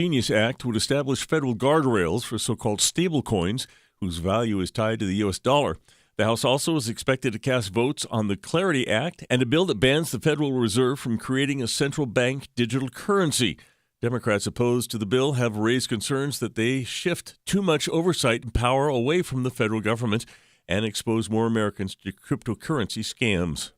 Genius Act would establish federal guardrails for so-called stablecoins, whose value is tied to the U.S. dollar. The House also is expected to cast votes on the Clarity Act and a bill that bans the Federal Reserve from creating a central bank digital currency. Democrats opposed to the bill have raised concerns that they shift too much oversight and power away from the federal government and expose more Americans to cryptocurrency scams.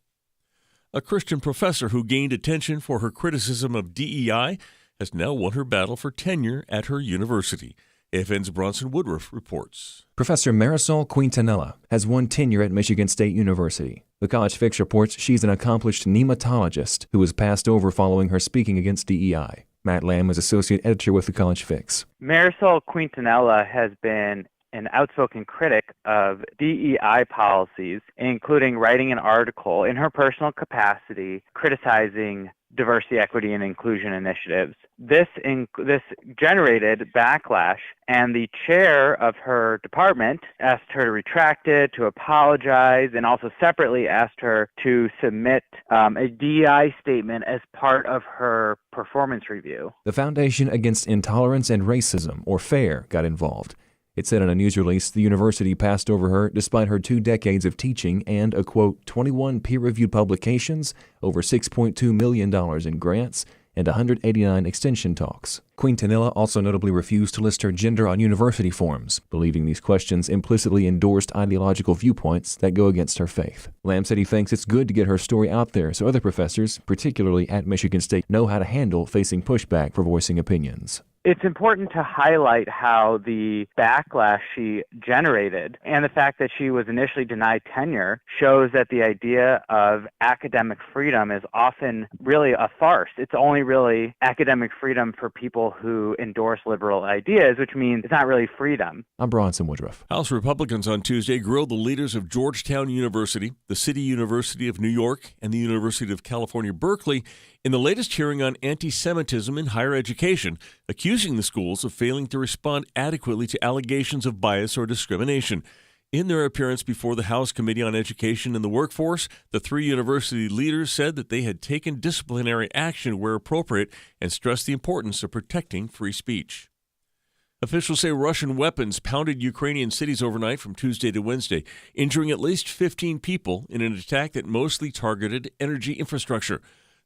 A Christian professor who gained attention for her criticism of DEI has now won her battle for tenure at her university. AFN's Bronson Woodruff reports. Professor Marisol Quintanilla has won tenure at Michigan State University. The College Fix reports she's an accomplished nematologist who was passed over following her speaking against DEI. Matt Lamb is associate editor with the College Fix. Marisol Quintanilla has been an outspoken critic of DEI policies, including writing an article in her personal capacity criticizing diversity, equity, and inclusion initiatives. This generated backlash, and the chair of her department asked her to retract it, to apologize, and also separately asked her to submit a DEI statement as part of her performance review. The Foundation Against Intolerance and Racism, or FAIR, got involved. It said in a news release the university passed over her despite her 2 decades of teaching and a, quote, 21 peer-reviewed publications, over $6.2 million in grants, and 189 extension talks. Quintanilla also notably refused to list her gender on university forums, believing these questions implicitly endorsed ideological viewpoints that go against her faith. Lamb said he thinks it's good to get her story out there so other professors, particularly at Michigan State, know how to handle facing pushback for voicing opinions. It's important to highlight how the backlash she generated and the fact that she was initially denied tenure shows that the idea of academic freedom is often really a farce. It's only really academic freedom for people who endorse liberal ideas, which means it's not really freedom. I'm Bronson Woodruff. House Republicans on Tuesday grilled the leaders of Georgetown University, the City University of New York, and the University of California, Berkeley in the latest hearing on anti-Semitism in higher education, accusing the schools of failing to respond adequately to allegations of bias or discrimination. In their appearance before the House Committee on Education and the Workforce, the 3 university leaders said that they had taken disciplinary action where appropriate and stressed the importance of protecting free speech. Officials say Russian weapons pounded Ukrainian cities overnight from Tuesday to Wednesday, injuring at least 15 people in an attack that mostly targeted energy infrastructure.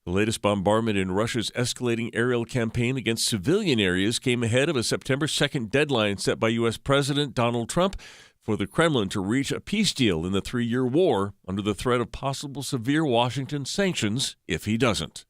The latest bombardment in Russia's escalating aerial campaign against civilian areas came ahead of a September 2nd deadline set by U.S. President Donald Trump for the Kremlin to reach a peace deal in the 3-year war under the threat of possible severe Washington sanctions if he doesn't.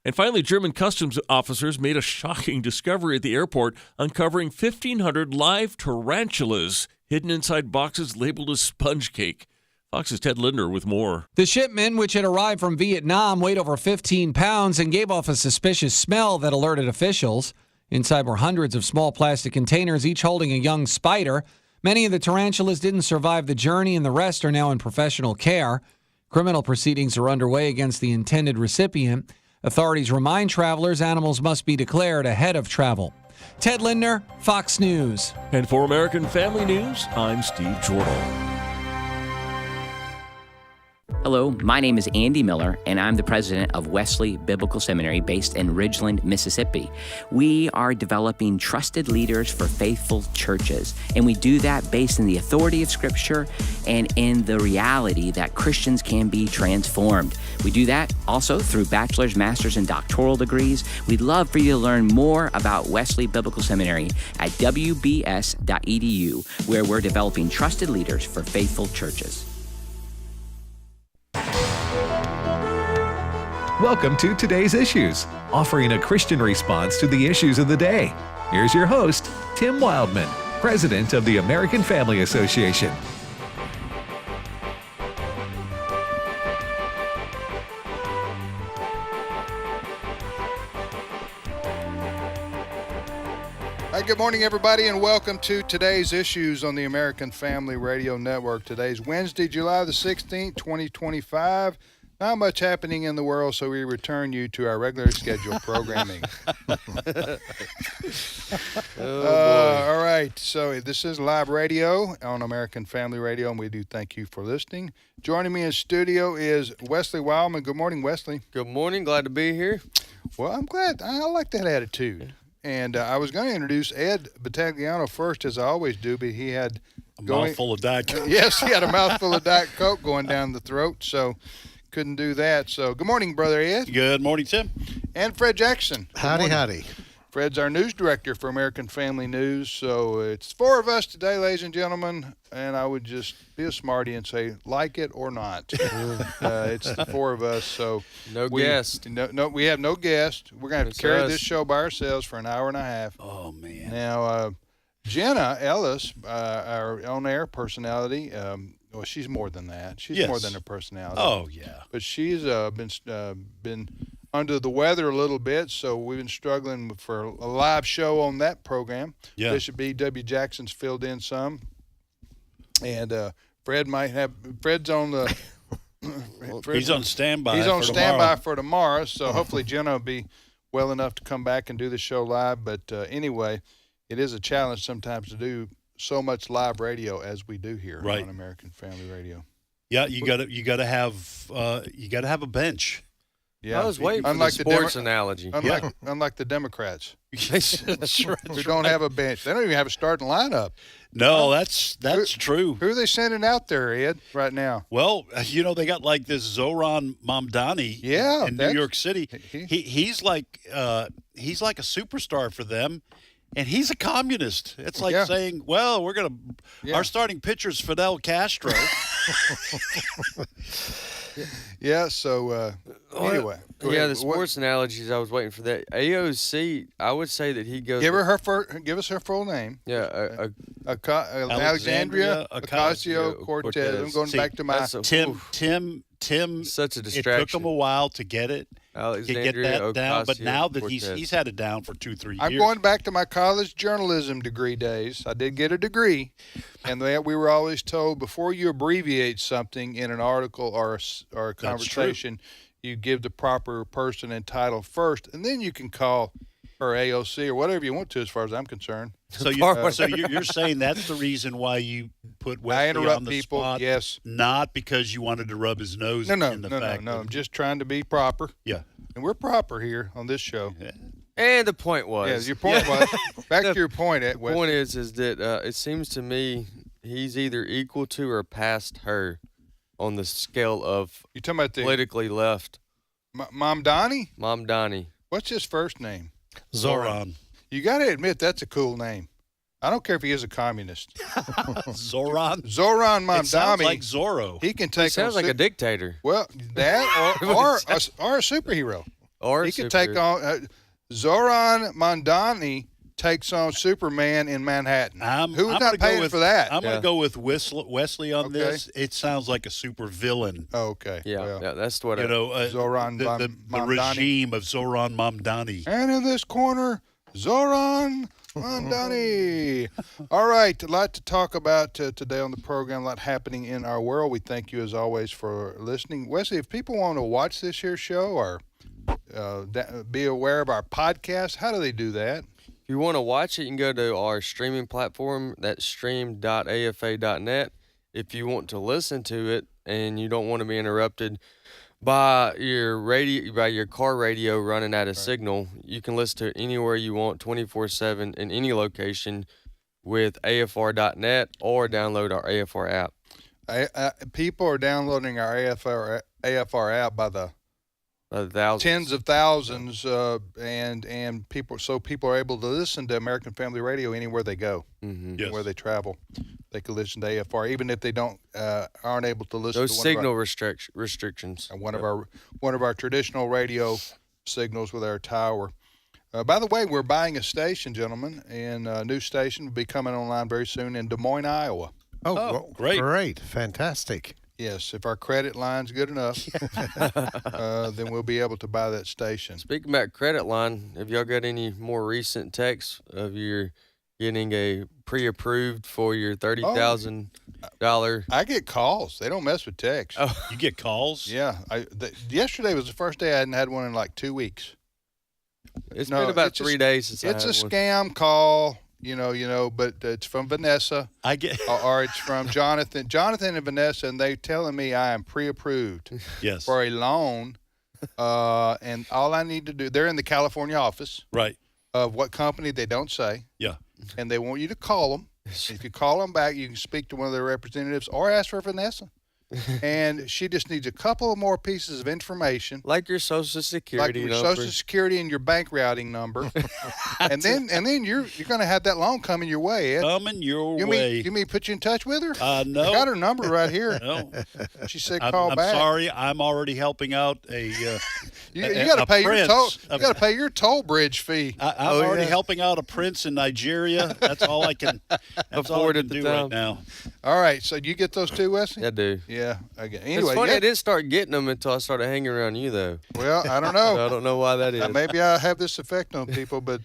And finally, German customs officers made a shocking discovery at the airport, uncovering 1,500 live tarantulas hidden inside boxes labeled as sponge cake. Fox's Ted Linder with more. The shipment, which had arrived from Vietnam, weighed over 15 pounds and gave off a suspicious smell that alerted officials. Inside were hundreds of small plastic containers, each holding a young spider. Many of the tarantulas didn't survive the journey, and the rest are now in professional care. Criminal proceedings are underway against the intended recipient. Authorities remind travelers animals must be declared ahead of travel. Ted Linder, Fox News. And for American Family News, I'm Steve Jordan. Hello, my name is Andy Miller, and I'm the president of Wesley Biblical Seminary based in Ridgeland, Mississippi. We are developing trusted leaders for faithful churches, and we do that based in the authority of Scripture and in the reality that Christians can be transformed. We do that also through bachelor's, master's, and doctoral degrees. We'd love for you to learn more about Wesley Biblical Seminary at wbs.edu, where we're developing trusted leaders for faithful churches. Welcome to Today's Issues, offering a Christian response to the issues of the day. Here's your host, Tim Wildman, President of the American Family Association. Hi, good morning, everybody, and welcome to Today's Issues on the American Family Radio Network. Today's Wednesday, July the 16th, 2025. Not much happening in the world, so we return you to our regular scheduled programming. All right, so this is live radio on American Family Radio, and we do thank you for listening. Joining me in studio is Wesley Wildman. Good morning, Wesley. Good morning. Glad to be here. Well, I'm glad. I like that attitude. And I was going to introduce Ed Battagliano first, as I always do, but he had a mouthful of Diet Coke. Yes, he had a mouthful of Diet Coke going down the throat, so couldn't do that. So good morning, Brother Ed. Good morning, Tim. And Fred Jackson. Howdy. Fred's our news director for American Family News. So it's four of us today, ladies and gentlemen, and I would just be a smarty and say, like it or not. It's the four of us. So no guest. No, we have no guest. We're going to have to carry this show by ourselves for an hour and a half. Oh, man. Now, Jenna Ellis, our on-air personality, well, she's more than that. She's more than a personality. Oh, yeah. But she's been under the weather a little bit, so we've been struggling for a live show on that program. Yeah. Bishop B.W. Jackson's filled in some. And Fred's on the he's on standby. He's on standby tomorrow. for tomorrow, so hopefully Jenna will be well enough to come back and do the show live. But anyway, it is a challenge sometimes to do so much live radio as we do here on American Family Radio. Yeah, you gotta have a bench. Yeah, I was waiting for the sports analogy. Unlike the Democrats, That's right. who don't have a bench. They don't even have a starting lineup. No, that's true. Who are they sending out there, Ed, right now? Well, they got like this Zoran Mamdani in New York City. He's like a superstar for them. And he's a communist. It's like saying, well, our starting pitcher's Fidel Castro. So anyway. The sports analogies, I was waiting for that. AOC, I would say that he goes. Give us her full name. Yeah. Alexandria Ocasio-Cortez. I'm going back to my Tim. Such a distraction. It took him a while to get it. Alexandria to get that down, but now that Ocasio-Cortez. he's had it down for 2-3 years. I'm going back to my college journalism degree days. I did get a degree, and we were always told before you abbreviate something in an article or a conversation, you give the proper person and title first, and then you can call her AOC or whatever you want to, as far as I'm concerned. So you're saying that's the reason why you put Wesley on the spot? Yes. Not because you wanted to rub his nose in the fact. No. I'm just trying to be proper. Yeah. And we're proper here on this show. Yeah. And the point was. Yeah, your point was. Back to your point, Ed. The point is that it seems to me he's either equal to or past her on the scale of you talking about the politically left. Mamdani? What's his first name? Zoran. You got to admit that's a cool name. I don't care if he is a communist. Zoran Mamdani. It sounds like Zorro. He can take. He sounds like a dictator. Well, that or a superhero. He can take on Zoran Mamdani takes on Superman in Manhattan. Who's not paying for that? I'm going to go with Wesley on this. It sounds like a super villain. Oh, okay. Yeah, that's what Zoran the regime of Zoran Mamdani. And in this corner, Zoran Mamdani. All right, a lot to talk about today on the program, a lot happening in our world. We thank you, as always, for listening. Wesley, if people want to watch this here show or be aware of our podcast, how do they do that? If you want to watch it, you can go to our streaming platform. That's stream.afa.net. If you want to listen to it and you don't want to be interrupted by your car radio running out of signal, you can listen to it anywhere you want, 24/7 in any location with afr.net or download our AFR app. People are downloading our AFR app by the thousands. Tens of thousands, and people are able to listen to American Family Radio anywhere they go, where they travel. They can listen to AFR, even if they aren't able to listen. Those to signal restrictions. One of our traditional radio signals with our tower. By the way, we're buying a station, gentlemen, and a new station will be coming online very soon in Des Moines, Iowa. Oh, great, fantastic. Yes, if our credit line's good enough, then we'll be able to buy that station. Speaking about credit line, have y'all got any more recent texts of your getting a pre-approved for your $30,000? I get calls. They don't mess with text. Oh, you get calls? Yeah. Yesterday was the first day I hadn't had one in like 2 weeks. It's been about 3 days since I had one. It's a scam call. But it's from Vanessa. Or it's from Jonathan. Jonathan and Vanessa, and they're telling me I am pre-approved for a loan. And all I need to do, they're in the California office. Right. of what company they don't say. Yeah. And they want you to call them. If you call them back, you can speak to one of their representatives or ask for Vanessa. And she just needs a couple of more pieces of information, like your Social Security, like your Social Security and your bank routing number, and then you're going to have that loan coming your way. Ed. Coming your way. You mean put you in touch with her? No, I got her number right here. No, she said call I'm back. I'm sorry, I'm already helping out a. You got to pay your toll. You got to pay your toll bridge fee. I'm already helping out a prince in Nigeria. That's all I can afford to do right now. All right, so you get those two, Wesley? I do. Yeah. Okay. Anyway, it's funny I didn't start getting them until I started hanging around you, though. Well, I don't know. I don't know why that is. Maybe I have this effect on people, but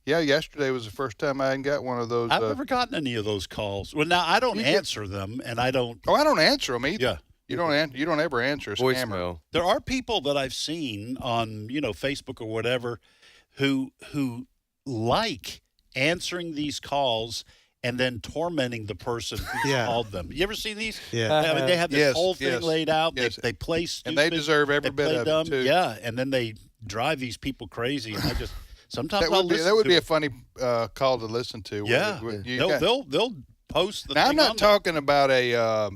yesterday was the first time I hadn't got one of those. I've never gotten any of those calls. Well, now I don't answer them, and I don't. Oh, I don't answer them either. Yeah. You don't ever answer a scammer. Voicemail. There are people that I've seen on Facebook or whatever who like answering these calls and then tormenting the person who called them. You ever seen these? Yeah. I mean, they have this whole thing laid out. Yes. They play stupid. And they deserve every bit of it, too. Yeah, and then they drive these people crazy. And I just sometimes I'll listen that would to be it. a funny call to listen to. Yeah, they'll post the. Now, thing I'm not on there. talking about a.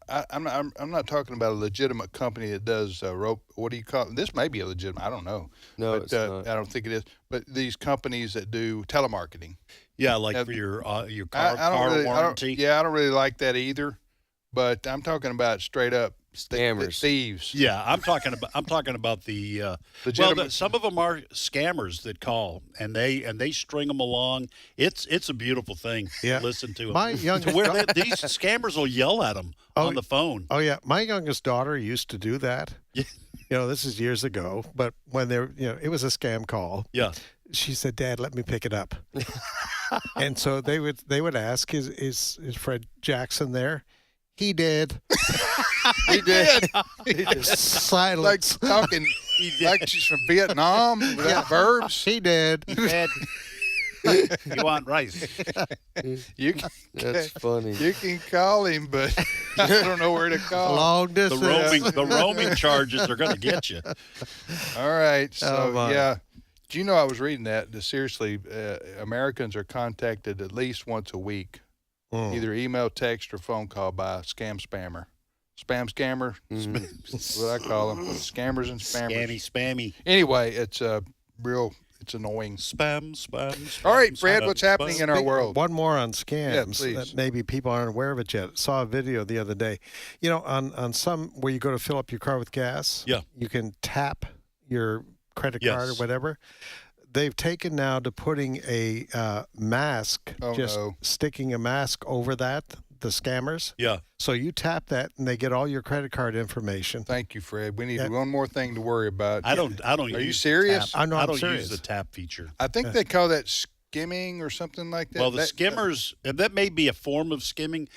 I'm not talking about a legitimate company that does rope. What do you call it? This may be a legitimate. I don't know. No, but, it's not. I don't think it is. But these companies that do telemarketing. Yeah, like for your car warranty. I don't really like that either. But I'm talking about straight up Scammers. thieves. Yeah, I'm talking about the some of them are scammers that call and they string them along. It's a beautiful thing to listen to. My youngest to where these scammers will yell at them on the phone. Oh yeah, my youngest daughter used to do that. Yeah. This is years ago, but when it was a scam call. Yeah. She said, "Dad, let me pick it up." And so they would ask, "Is Fred Jackson there?" He did. He did. Silence. Like talking like she's from Vietnam without verbs. He did. You want rice? That's funny. You can call him, but I don't know where to call. Long distance. The roaming charges are going to get you. All right. So my. Do you know I was reading that seriously? Americans are contacted at least once a week, either email, text, or phone call by a spammer. Spam scammer. That's what I call them. Scammers and spammers. Spammy. Anyway, it's it's annoying. Spam. All right, Fred, what's happening in our world? One more on scams Yeah, please. that maybe people aren't aware of it yet. Saw a video the other day. On some where you go to fill up your car with gas, you can tap your credit card or whatever. They've taken now to putting a mask, sticking a mask over that, the scammers. Yeah. So you tap that and they get all your credit card information. Thank you, Fred. We need one more thing to worry about. I don't Are use you serious? Tap. I don't serious. use the tap feature. I think they call that skimming or something like that. Well, the skimmers, that may be a form of skimming.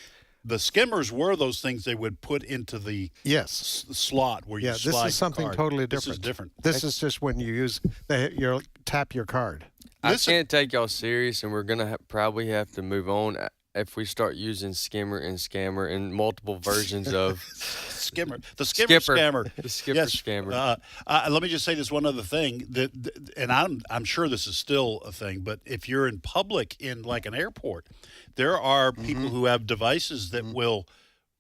The skimmers were those things they would put into the slot where you slide this is something the card. totally different. This is different. This is just when you use tap your card. I can't take y'all serious, and we're gonna probably have to move on if we start using skimmer and scammer and multiple versions of skimmer. The skimmer scammer. The skipper scammer. Let me just say this one other thing and I'm sure this is still a thing, but if you're in public in like an airport, there are people who have devices that will.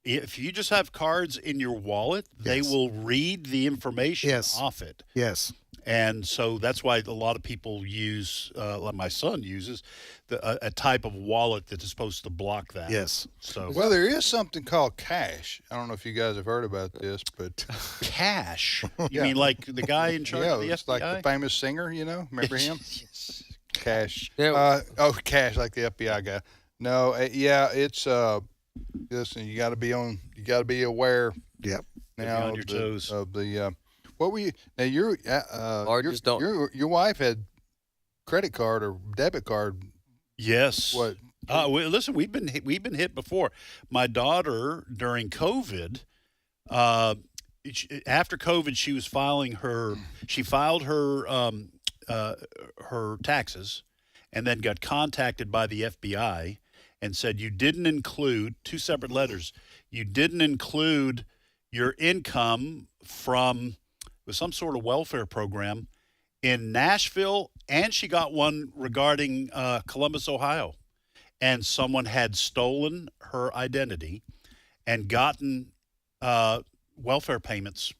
If you just have cards in your wallet, they will read the information off it. Yes. And so that's why a lot of people use, like my son uses, a type of wallet that is supposed to block that. Yes. So well, there is something called cash. I don't know if you guys have heard about this, but cash. You mean like the guy in charge of the it's FBI? like the famous singer, remember him? Yes. Cash. Yeah. Cash, like the FBI guy. No, it's listen, you got to be aware. Yep. Now on your toes. Of the what were you? Now your wife had credit card or debit card. Yes. What? Listen, we've been hit before. My daughter during COVID, after COVID, she was filed her taxes, and then got contacted by the FBI and said you didn't include 2 separate letters. You didn't include your income from some sort of welfare program in Nashville, and she got one regarding Columbus, Ohio. And someone had stolen her identity and gotten welfare payments.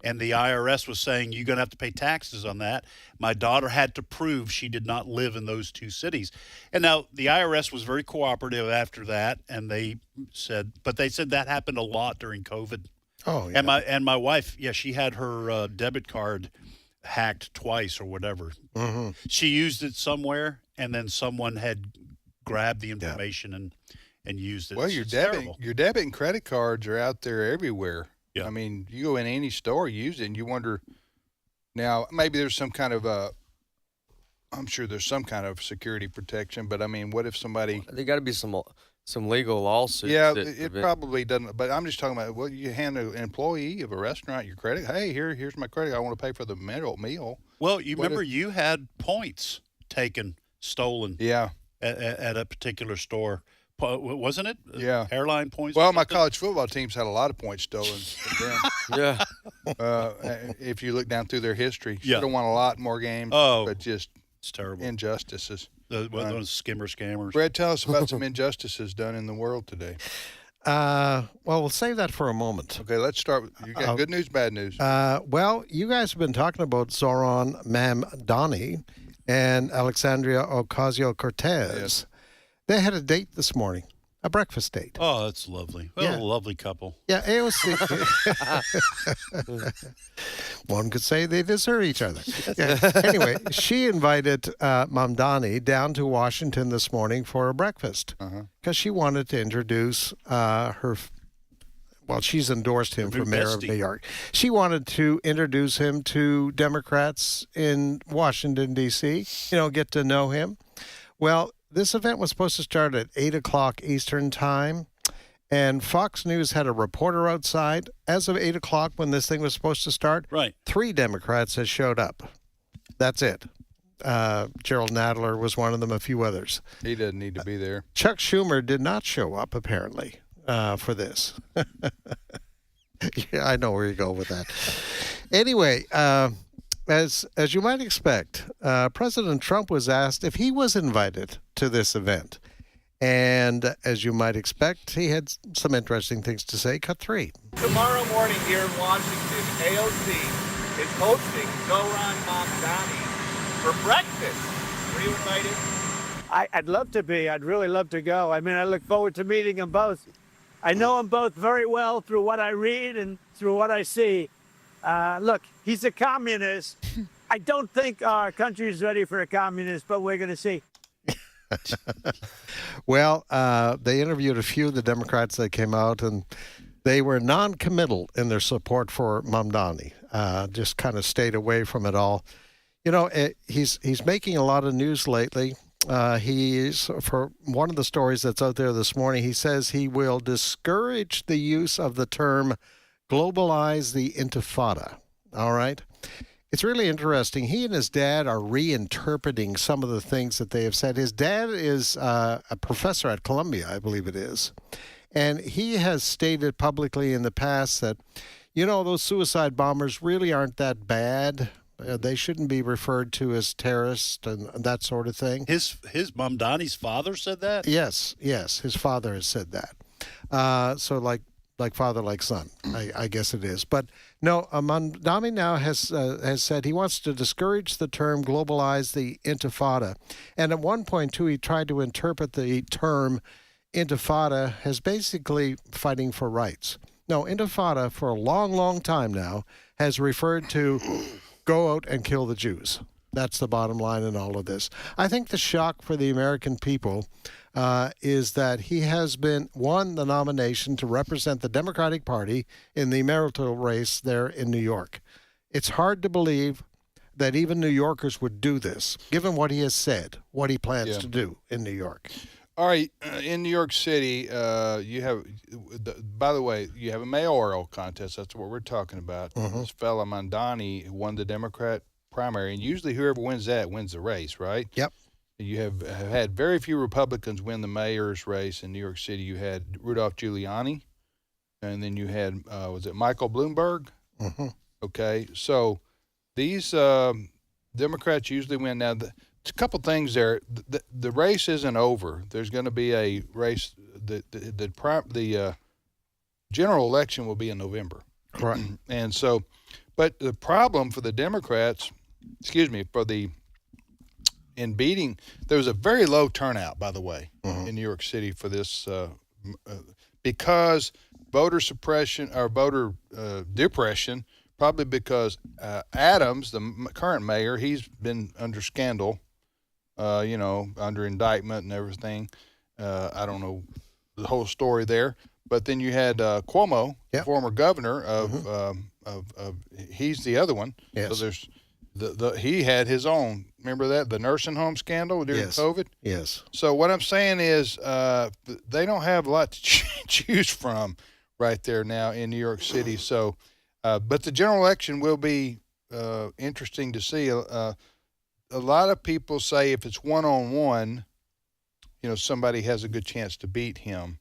And the IRS was saying, you're going to have to pay taxes on that. My daughter had to prove she did not live in those two cities. And now the IRS was very cooperative after that. And they said that happened a lot during COVID. Oh, yeah. And my wife, she had her debit card hacked twice or whatever. Mm-hmm. She used it somewhere, and then someone had grabbed the information and used it. Well, your debit and credit cards are out there everywhere. Yeah. I mean, you go in any store, use it, and you wonder. Now, maybe there's some kind of I'm sure there's some kind of security protection, but I mean, what if somebody? There got to be some legal lawsuits. Yeah, it probably doesn't. But I'm just talking about, well, you hand an employee of a restaurant your credit. Hey, here's my credit. I want to pay for the meal. Well, you remember you had points stolen. Yeah. At a particular store. Wasn't it? Yeah. Airline points? Well, my college football teams had a lot of points stolen from them. Yeah. If you look down through their history, yeah. Should have won a lot more games. Oh, but just it's terrible. Injustices. Those scammers. Brad, tell us about some injustices done in the world today. Well, we'll save that for a moment. Okay, let's start. You got good news, bad news. Well, you guys have been talking about Zoran Mamdani and Alexandria Ocasio-Cortez. Yes. They had a date this morning, a breakfast date. Oh, that's lovely. Well, a lovely couple. Yeah, AOC. One could say they deserve each other. Yeah. Anyway, she invited Mamdani down to Washington this morning for a breakfast because she wanted to introduce her. Well, she's endorsed him for mayor of New York. She wanted to introduce him to Democrats in Washington, D.C., get to know him. Well, this event was supposed to start at 8 o'clock Eastern time, and Fox News had a reporter outside. As of 8 o'clock when this thing was supposed to start, 3 Democrats had showed up. That's it. Gerald Nadler was one of them, a few others. He doesn't need to be there. Chuck Schumer did not show up, apparently, for this. Yeah, I know where you go with that. Anyway, as you might expect, President Trump was asked if he was invited to this event. And as you might expect, he had some interesting things to say. Cut 3. Tomorrow morning here in Washington, AOC is hosting Zoran Mamdani for breakfast. Were you invited? I'd love to be. I'd really love to go. I mean, I look forward to meeting them both. I know them both very well through what I read and through what I see. Look, he's a communist. I don't think our country is ready for a communist, but we're going to see. Well, they interviewed a few of the Democrats that came out, and they were non-committal in their support for Mamdani. Just kind of stayed away from it all. He's making a lot of news lately. He's, for one of the stories that's out there this morning, he says he will discourage the use of the term globalize the intifada. All right. It's really interesting. He and his dad are reinterpreting some of the things that they have said. His dad is a professor at Columbia, I believe it is. And he has stated publicly in the past that, those suicide bombers really aren't that bad. They shouldn't be referred to as terrorists and that sort of thing. His Mamdani's father said that? Yes. His father has said that. So like father, like son, I guess it is. But no, Mamdani now has said he wants to discourage the term globalize the intifada. And at one point, too, he tried to interpret the term intifada as basically fighting for rights. No, intifada for a long, long time now has referred to go out and kill the Jews. That's the bottom line in all of this. I think the shock for the American people is that he has won the nomination to represent the Democratic Party in the marital race there in New York. It's hard to believe that even New Yorkers would do this, given what he has said, what he plans to do in New York. All right, in New York City, you have, by the way, you have a mayoral contest. That's what we're talking about. This fella Mamdani won the Democrat primary, and usually whoever wins that wins the race, right? Yep. You have had very few Republicans win the mayor's race in New York City. You had Rudolph Giuliani, and then you had, was it Michael Bloomberg? Okay, so these Democrats usually win. Now, a couple things there. The race isn't over. There's going to be a race. The general election will be in November. Right. And so, but the problem for the Democrats, in beating, there was a very low turnout, by the way, in New York City for this, because voter suppression or voter depression, probably because Adams, the current mayor, he's been under scandal, under indictment and everything. I don't know the whole story there. But then you had Cuomo, former governor of he's the other one. Yes. So there's he had his own. Remember that, the nursing home scandal during COVID? Yes. So what I'm saying is they don't have a lot to choose from right there now in New York City. So, but the general election will be interesting to see. A lot of people say if it's one-on-one, somebody has a good chance to beat him.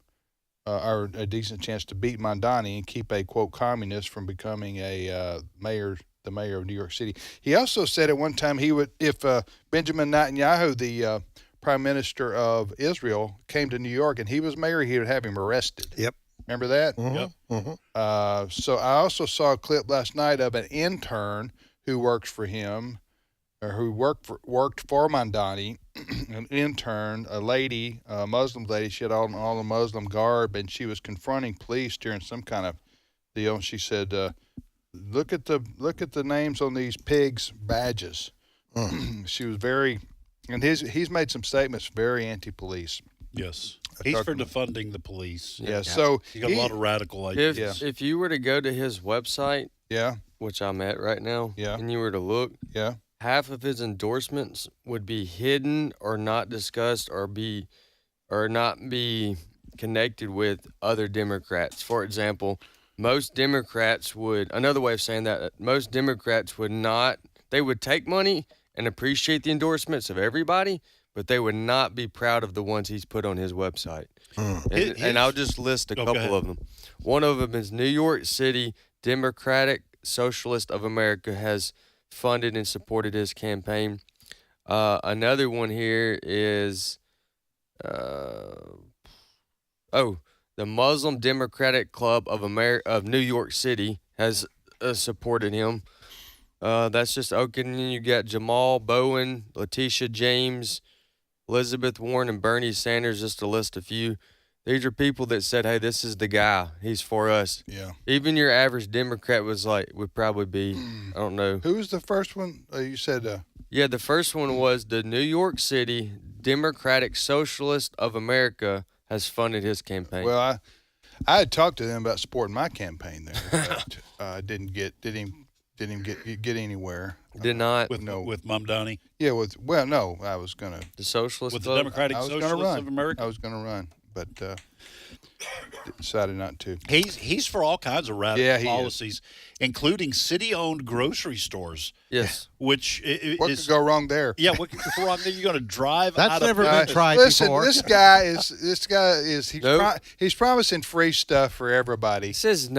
Or a decent chance to beat Mondani and keep a, quote, communist from becoming the mayor of New York City. He also said at one time if Benjamin Netanyahu, the prime minister of Israel, came to New York and he was mayor, he would have him arrested. Yep. Remember that? Yep. So I also saw a clip last night of an intern who works for him, or who worked for Mondani, an intern, a lady, a Muslim lady. She had all the Muslim garb, and she was confronting police during some kind of deal. And she said, "Look at the names on these pigs' badges." She was very, and he's made some statements very anti-police. Yes, he's for defunding the police. Yeah, so he got a lot of radical ideas. If you were to go to his website, which I'm at right now, and you were to look, half of his endorsements would be hidden or not discussed or not be connected with other Democrats. For example, most Democrats would they would take money and appreciate the endorsements of everybody, but they would not be proud of the ones he's put on his website. And I'll just list a couple of them. One of them is New York City Democratic Socialist of America has funded and supported his campaign. Another one here is the Muslim Democratic Club of New York City has supported him. That's just and then you got Jamal Bowen, Letitia James, Elizabeth Warren, and Bernie Sanders, just to list a few. These are people that said, "Hey, this is the guy. He's for us." Yeah. Even your average Democrat would probably be, I don't know. Who was the first one? You said. Yeah, the first one was the New York City Democratic Socialist of America has funded his campaign. Well, I had talked to them about supporting my campaign there, but I didn't get anywhere. Did not with Mamdani. Yeah, no, I was gonna the Socialist with the Democratic Socialists of America. I was gonna run, but decided not to. He's for all kinds of radical policies, is. Including city-owned grocery stores. Yes, which what could go wrong there? Yeah, what could go wrong there? You're going to drive. That's out never of been tried Listen, before. this guy is he's promising free stuff for everybody. He says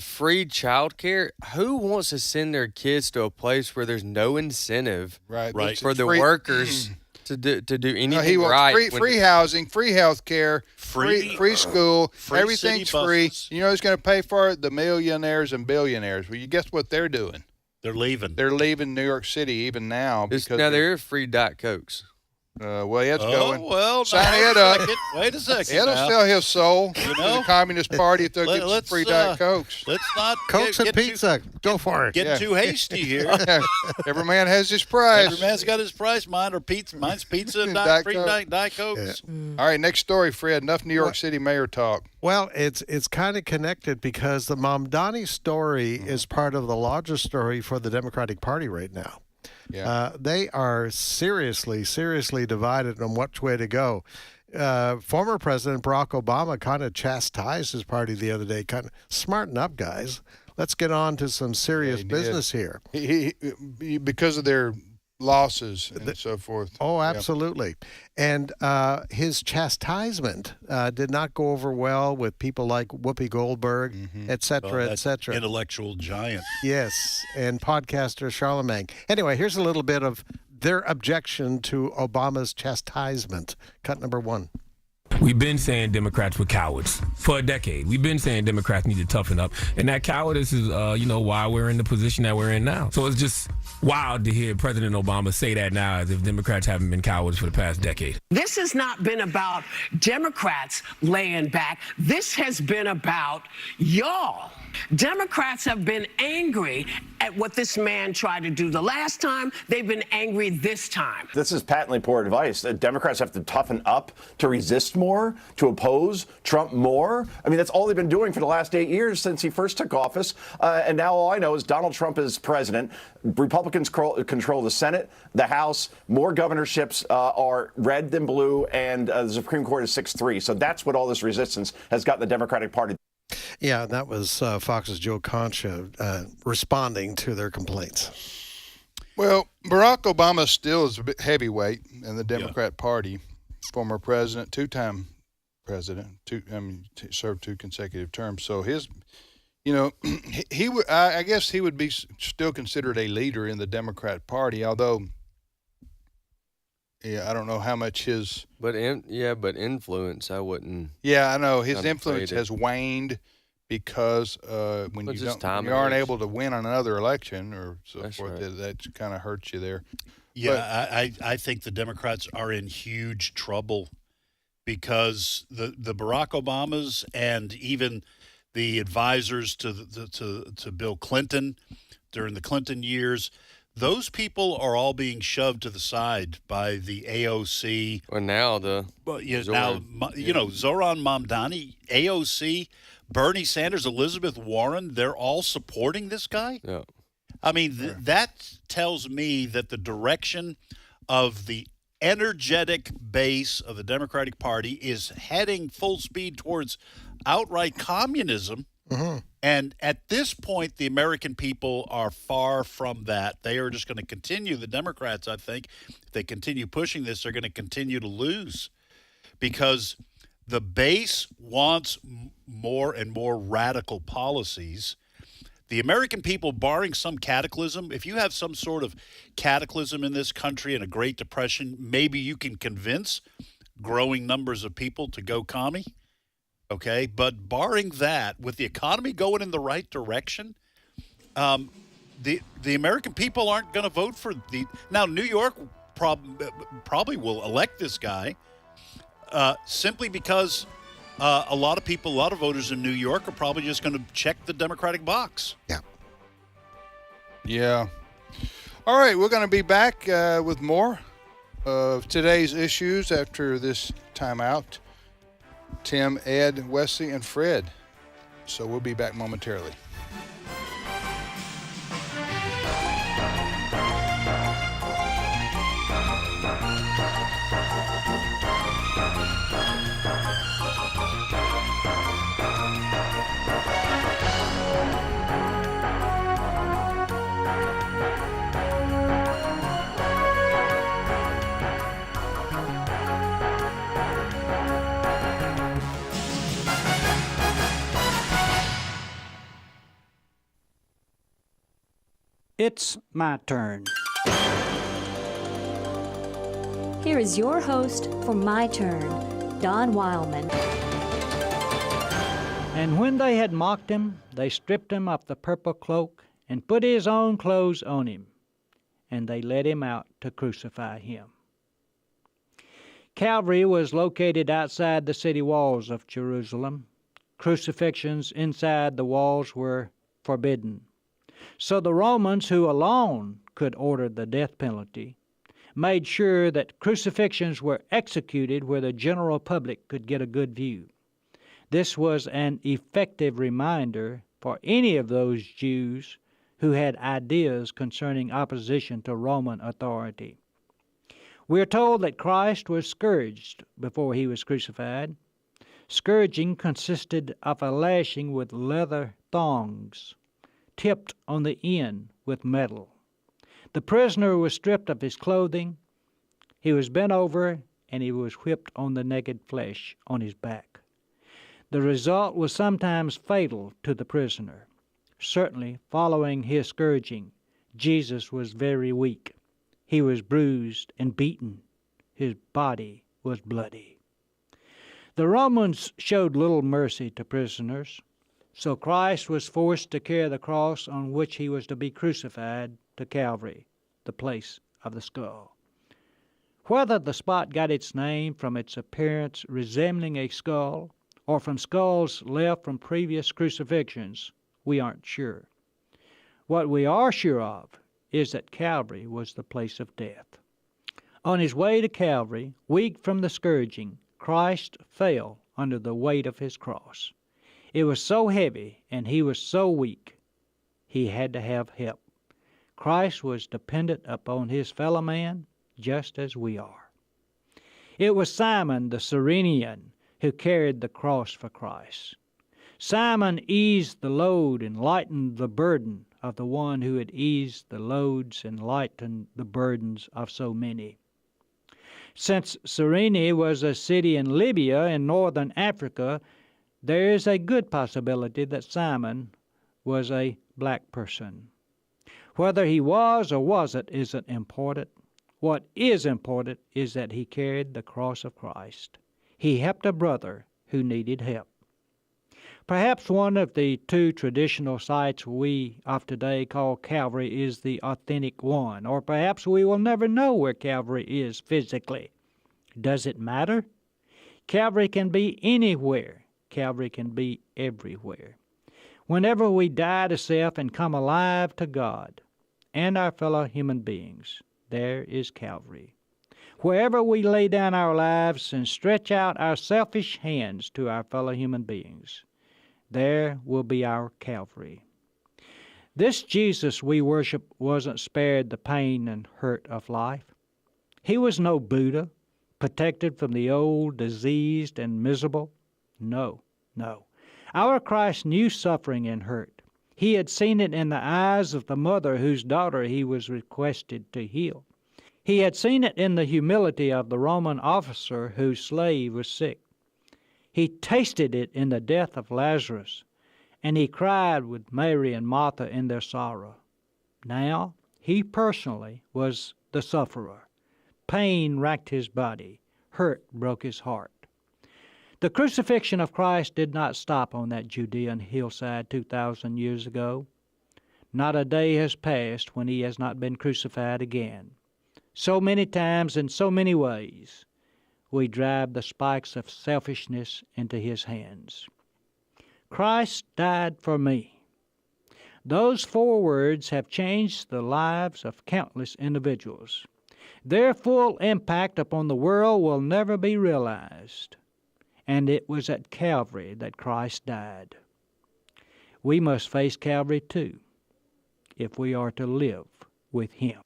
free child care. Who wants to send their kids to a place where there's no incentive for the workers to do anything he wants right? Free housing, free health care, free school, everything's free. You know who's going to pay for it? The millionaires and billionaires. Well, you guess what they're doing? They're leaving. They're leaving New York City even now. Now there are free Diet Cokes. Well, it's going. Well, sign it up. Wait a second. It'll sell his soul to the Communist Party if they'll get some free Diet Cokes. Let's not Cokes and pizza. Go for it. Get too hasty here. Every man has his price. Every man's got his price. Mine's pizza and free Diet Cokes. Yeah. All right, next story, Fred. Enough New York City mayor talk. Well, it's kind of connected because the Mamdani story is part of the larger story for the Democratic Party right now. Yeah. They are seriously divided on which way to go. Former President Barack Obama kind of chastised his party the other day, kind of smarten up, guys. Let's get on to some serious business here. He because of their losses and so forth. Oh, absolutely. And his chastisement did not go over well with people like Whoopi Goldberg, et cetera, et cetera. Intellectual giant. Yes, and podcaster Charlemagne. Anyway, here's a little bit of their objection to Obama's chastisement. Cut number 1. We've been saying Democrats were cowards for a decade. We've been saying Democrats need to toughen up. And that cowardice is, why we're in the position that we're in now. So it's just wild to hear President Obama say that now as if Democrats haven't been cowards for the past decade. This has not been about Democrats laying back. This has been about y'all. Democrats have been angry at what this man tried to do the last time. They've been angry this time. This is patently poor advice. Democrats have to toughen up to resist more, to oppose Trump more. I mean, that's all they've been doing for the last 8 years since he first took office. And now all I know is Donald Trump is president. Republicans control the Senate, the House. More governorships are red than blue, and the Supreme Court is 6-3. So that's what all this resistance has gotten the Democratic Party. Yeah, that was Fox's Joe Concha responding to their complaints. Well, Barack Obama still is a bit heavyweight in the Democrat Party. Former president, 2-time president, served 2 consecutive terms. So his, I guess he would be still considered a leader in the Democrat Party, although. Yeah, I don't know how much his. But influence, I wouldn't. Yeah, I know his influence has waned because when you aren't able to win another election or so forth, that kind of hurts you there. Yeah, I think the Democrats are in huge trouble because the Barack Obamas and even the advisors to Bill Clinton during the Clinton years. Those people are all being shoved to the side by the AOC. Or now Zoran Mamdani, AOC, Bernie Sanders, Elizabeth Warren, they're all supporting this guy? Yeah. I mean, that tells me that the direction of the energetic base of the Democratic Party is heading full speed towards outright communism. Mm-hmm. And at this point, the American people are far from that. They are just going to continue. The Democrats, I think, if they continue pushing this, they're going to continue to lose because the base wants more and more radical policies. The American people, barring some cataclysm, if you have some sort of cataclysm in this country and a Great Depression, maybe you can convince growing numbers of people to go commie. Okay, but barring that, with the economy going in the right direction, the American people aren't going to vote for the. Now, New York probably will elect this guy simply because a lot of voters in New York are probably just going to check the Democratic box. Yeah. Yeah. All right, we're going to be back with more of today's issues after this timeout. Tim, Ed, Wesley, and Fred. So we'll be back momentarily. It's my turn. Here is your host for My Turn, Don Wildman. And when they had mocked him, they stripped him of the purple cloak and put his own clothes on him, and they led him out to crucify him. Calvary was located outside the city walls of Jerusalem. Crucifixions inside the walls were forbidden. So the Romans, who alone could order the death penalty, made sure that crucifixions were executed where the general public could get a good view. This was an effective reminder for any of those Jews who had ideas concerning opposition to Roman authority. We are told that Christ was scourged before he was crucified. Scourging consisted of a lashing with leather thongs, tipped on the end with metal. The prisoner was stripped of his clothing, he was bent over, and he was whipped on the naked flesh on his back. The result was sometimes fatal to the prisoner. Certainly, following his scourging, Jesus was very weak. He was bruised and beaten. His body was bloody. The Romans showed little mercy to prisoners, so Christ was forced to carry the cross on which he was to be crucified to Calvary, the place of the skull. Whether the spot got its name from its appearance resembling a skull or from skulls left from previous crucifixions, we aren't sure. What we are sure of is that Calvary was the place of death. On his way to Calvary, weak from the scourging, Christ fell under the weight of his cross. It was so heavy and he was so weak, he had to have help. Christ was dependent upon his fellow man just as we are. It was Simon the Cyrenian who carried the cross for Christ. Simon eased the load and lightened the burden of the one who had eased the loads and lightened the burdens of so many. Since Cyrene was a city in Libya in northern Africa, there is a good possibility that Simon was a black person. Whether he was or wasn't isn't important. What is important is that he carried the cross of Christ. He helped a brother who needed help. Perhaps one of the two traditional sites we of today call Calvary is the authentic one, or perhaps we will never know where Calvary is physically. Does it matter? Calvary can be anywhere. Calvary can be everywhere. Whenever we die to self and come alive to God and our fellow human beings, there is Calvary. Wherever we lay down our lives and stretch out our selfish hands to our fellow human beings, there will be our Calvary. This Jesus we worship wasn't spared the pain and hurt of life. He was no Buddha, protected from the old, diseased, and miserable. No. Our Christ knew suffering and hurt. He had seen it in the eyes of the mother whose daughter he was requested to heal. He had seen it in the humility of the Roman officer whose slave was sick. He tasted it in the death of Lazarus, and he cried with Mary and Martha in their sorrow. Now, he personally was the sufferer. Pain racked his body. Hurt broke his heart. The crucifixion of Christ did not stop on that Judean hillside 2,000 years ago. Not a day has passed when he has not been crucified again. So many times in so many ways, we drive the spikes of selfishness into his hands. Christ died for me. Those 4 words have changed the lives of countless individuals. Their full impact upon the world will never be realized. And it was at Calvary that Christ died. We must face Calvary too, if we are to live with him.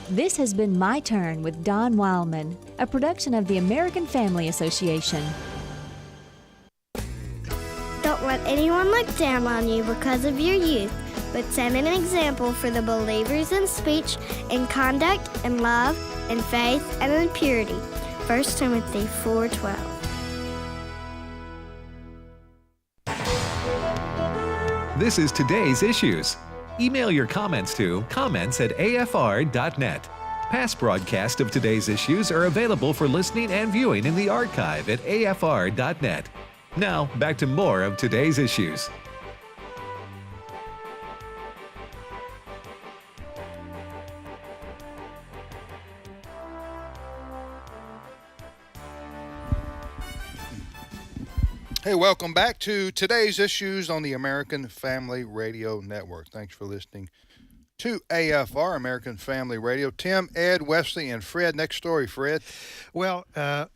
This has been My Turn with Don Wildman, a production of the American Family Association. Don't let anyone look down on you because of your youth, but set an example for the believers in speech, in conduct, in love, in faith, and in purity. 1 Timothy 4:12. This is Today's Issues. Email your comments to comments@afr.net. Past broadcasts of Today's Issues are available for listening and viewing in the archive at afr.net. Now, back to more of Today's Issues. Hey, welcome back to Today's Issues on the American Family Radio Network. Thanks for listening to AFR, American Family Radio. Tim, Ed, Wesley, and Fred. Next story, Fred. Well,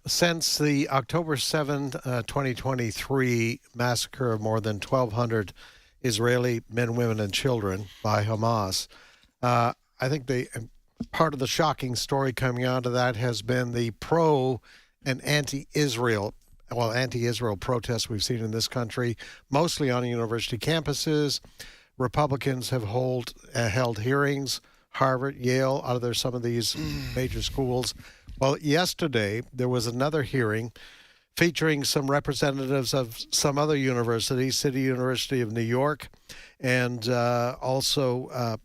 since the October 7, 2023 massacre of more than 1,200 Israeli men, women, and children by Hamas, I think part of the shocking story coming out of that has been the pro- and anti-Israel protests we've seen in this country, mostly on university campuses. Republicans have held hearings Harvard, Yale, out of there, some of these major schools. Well, yesterday there was another hearing featuring some representatives of some other universities, City University of New York, and also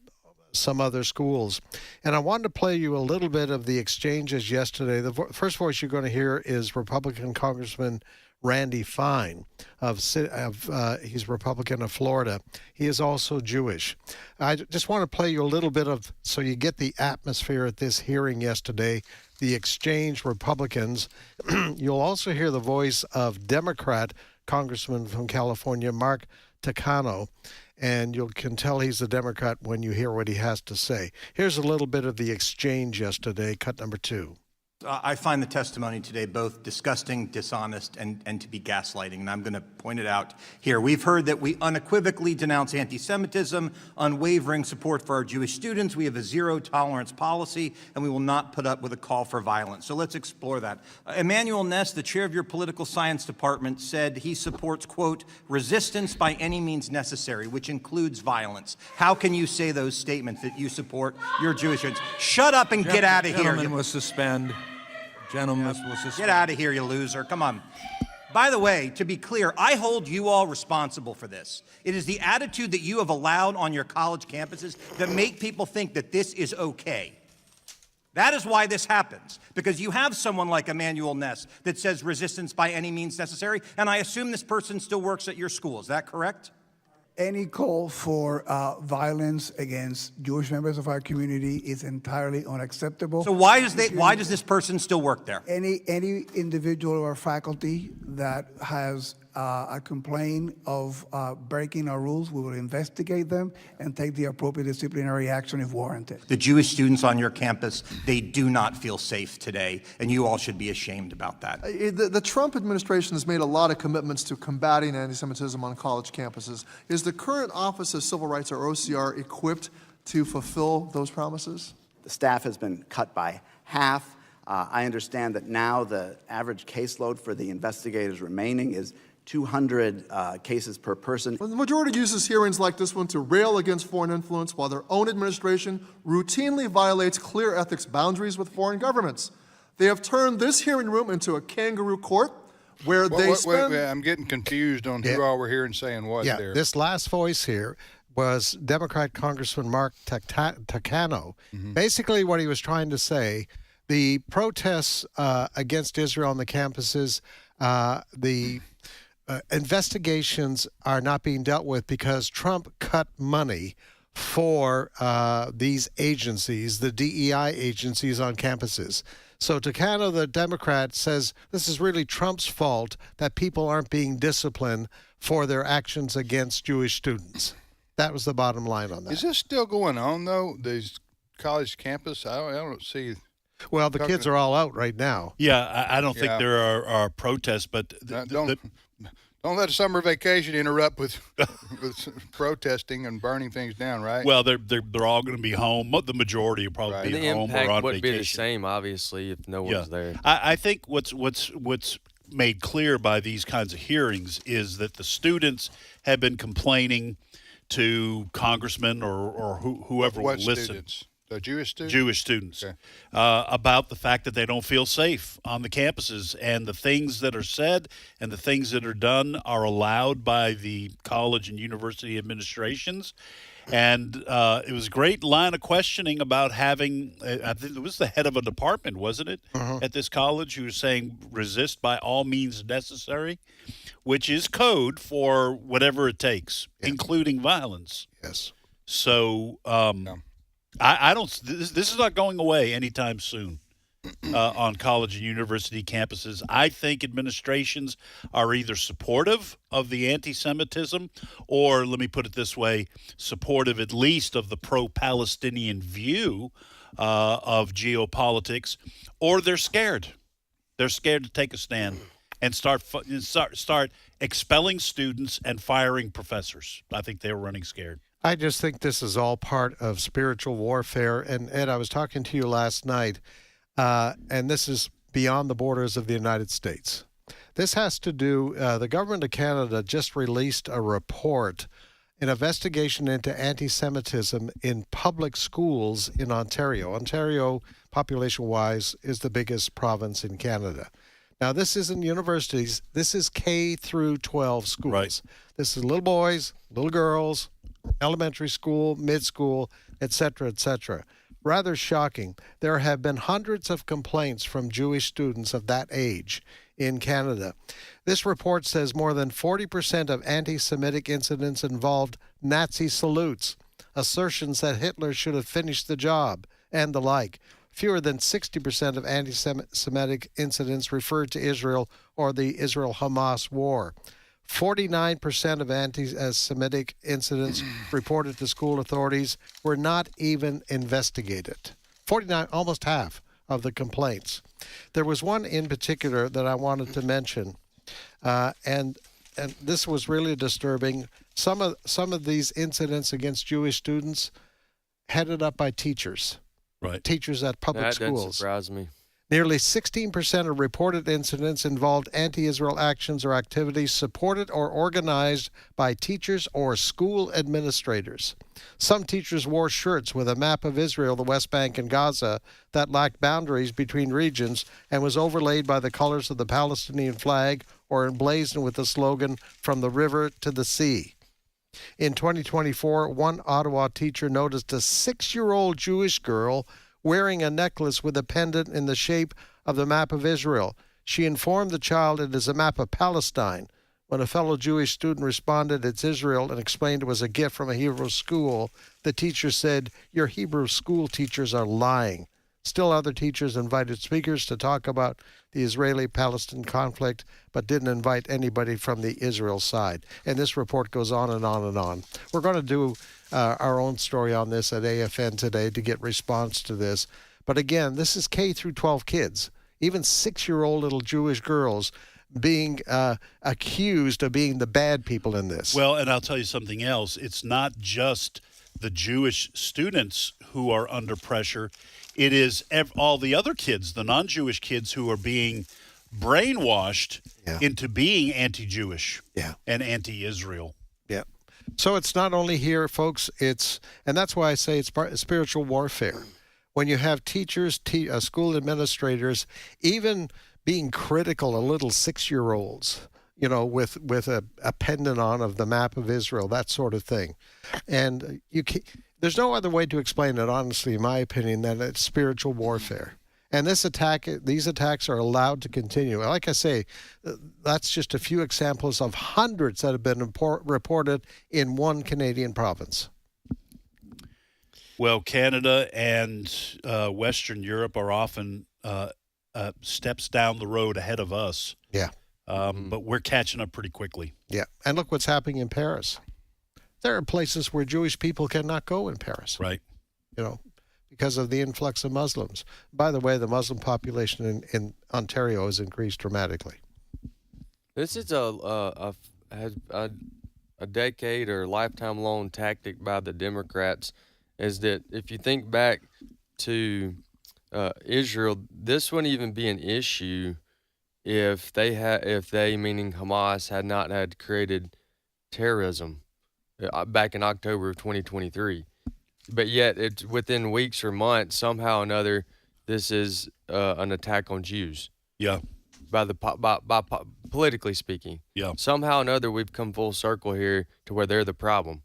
some other schools. And I wanted to play you a little bit of the exchanges yesterday. The first voice you're going to hear is Republican Congressman Randy Fine he's Republican of Florida. He is also Jewish. I just want to play you a little bit of, so you get the atmosphere at this hearing yesterday, the exchange Republicans. You'll also hear the voice of Democrat Congressman from California, Mark Takano, and you can tell he's a Democrat when you hear what he has to say. Here's a little bit of the exchange yesterday, cut number 2. I find the testimony today both disgusting, dishonest, and to be gaslighting, and I'm going to point it out here. We've heard that we unequivocally denounce anti-Semitism, unwavering support for our Jewish students. We have a zero-tolerance policy, and we will not put up with a call for violence. So let's explore that. Emmanuel Ness, the chair of your political science department, said he supports, quote, resistance by any means necessary, which includes violence. How can you say those statements that you support your Jewish students? Shut up and get out of here. Gentlemen will suspend. Gentlemen will suspend. Get out of here, you loser. Come on. By the way, to be clear, I hold you all responsible for this. It is the attitude that you have allowed on your college campuses that make people think that this is okay. That is why this happens, because you have someone like Emmanuel Ness that says resistance by any means necessary, and I assume this person still works at your school. Is that correct? Any call for violence against Jewish members of our community is entirely unacceptable. So why does this person still work there? Any individual or faculty that has a complaint of breaking our rules, we will investigate them and take the appropriate disciplinary action if warranted. The Jewish students on your campus, they do not feel safe today, and you all should be ashamed about that. The Trump administration has made a lot of commitments to combating anti-Semitism on college campuses. Is the current Office of Civil Rights, or OCR, equipped to fulfill those promises? The staff has been cut by half. I understand that now the average caseload for the investigators remaining is 200 cases per person. Well, the majority uses hearings like this one to rail against foreign influence, while their own administration routinely violates clear ethics boundaries with foreign governments. They have turned this hearing room into a kangaroo court where wait, I'm getting confused on who all we're hearing saying what there. This last voice here was Democrat Congressman Mark Takano. Basically what he was trying to say, the protests against Israel on the campuses, the investigations are not being dealt with because Trump cut money for these agencies, the DEI agencies on campuses. So Takano, the Democrat, says this is really Trump's fault that people aren't being disciplined for their actions against Jewish students. That was the bottom line on that. Is this still going on, though, these college campus? I don't see... Well, the kids are all out right now. Yeah, I don't think there are protests, but... Don't let a summer vacation interrupt with protesting and burning things down, right? Well, they're all going to be home. The majority will probably be home or on vacation. The impact wouldn't be the same, obviously, if no one's there. I think what's made clear by these kinds of hearings is that the students have been complaining to congressmen or whoever will listen. Students? The Jewish students? Jewish students. Okay. About the fact that they don't feel safe on the campuses, and the things that are said and the things that are done are allowed by the college and university administrations. And it was a great line of questioning about having, I think it was the head of a department, wasn't it, at this college, who was saying resist by all means necessary, which is code for whatever it takes, including violence. Yes. So I don't. This is not going away anytime soon on college and university campuses. I think administrations are either supportive of the anti-Semitism, or let me put it this way, supportive at least of the pro-Palestinian view of geopolitics, or they're scared. They're scared to take a stand and start expelling students and firing professors. I think they were running scared. I just think this is all part of spiritual warfare. And Ed, I was talking to you last night, and this is beyond the borders of the United States. This has to do, the government of Canada just released a report an investigation into anti-Semitism in public schools in Ontario. Ontario, population-wise, is the biggest province in Canada. Now, this isn't universities. This is K through 12 schools. Right. This is little boys, little girls, elementary school, mid-school, etc., etc. Rather shocking. There have been hundreds of complaints from Jewish students of that age in Canada. This report says more than 40% of anti-Semitic incidents involved Nazi salutes, assertions that Hitler should have finished the job, and the like. Fewer than 60% of anti-Semitic incidents referred to Israel or the Israel-Hamas war. 49% of anti-Semitic incidents reported to school authorities were not even investigated. 49, almost half of the complaints. There was one in particular that I wanted to mention, and this was really disturbing. Some of these incidents against Jewish students headed up by teachers, right? Teachers at public schools. That doesn't surprise me. Nearly 16% of reported incidents involved anti-Israel actions or activities supported or organized by teachers or school administrators. Some teachers wore shirts with a map of Israel, the West Bank, and Gaza that lacked boundaries between regions and was overlaid by the colors of the Palestinian flag or emblazoned with the slogan, "From the river to the sea." In 2024, one Ottawa teacher noticed a 6-year-old Jewish girl wearing a necklace with a pendant in the shape of the map of Israel. She informed the child it is a map of Palestine. When a fellow Jewish student responded, "It's Israel," and explained it was a gift from a Hebrew school, the teacher said, "Your Hebrew school teachers are lying." Still, other teachers invited speakers to talk about the Israeli-Palestine conflict, but didn't invite anybody from the Israel side. And this report goes on and on and on. We're going to do our own story on this at AFN today to get response to this. But again, this is K through 12 kids, even 6-year-old little Jewish girls being accused of being the bad people in this. Well, and I'll tell you something else. It's not just the Jewish students who are under pressure. It is all the other kids, the non-Jewish kids, who are being brainwashed into being anti-Jewish and anti-Israel. Yeah. So it's not only here, folks, and that's why I say it's spiritual warfare. When you have teachers, school administrators, even being critical of little 6-year-olds, with a pendant on of the map of Israel, that sort of thing. And there's no other way to explain it, honestly, in my opinion, than it's spiritual warfare. And these attacks are allowed to continue. Like I say, that's just a few examples of hundreds that have been reported in one Canadian province. Well, Canada and Western Europe are often steps down the road ahead of us. Yeah. But we're catching up pretty quickly. Yeah. And look what's happening in Paris. There are places where Jewish people cannot go in Paris. Right. Because of the influx of Muslims. By the way, the Muslim population in Ontario has increased dramatically. This is a decade or lifetime long tactic by the Democrats, is that if you think back to Israel, this wouldn't even be an issue if they, meaning Hamas, had not had created terrorism back in October of 2023. But yet, it's within weeks or months, somehow or another, this is an attack on Jews. Yeah. By politically speaking. Yeah. Somehow or another, we've come full circle here to where they're the problem.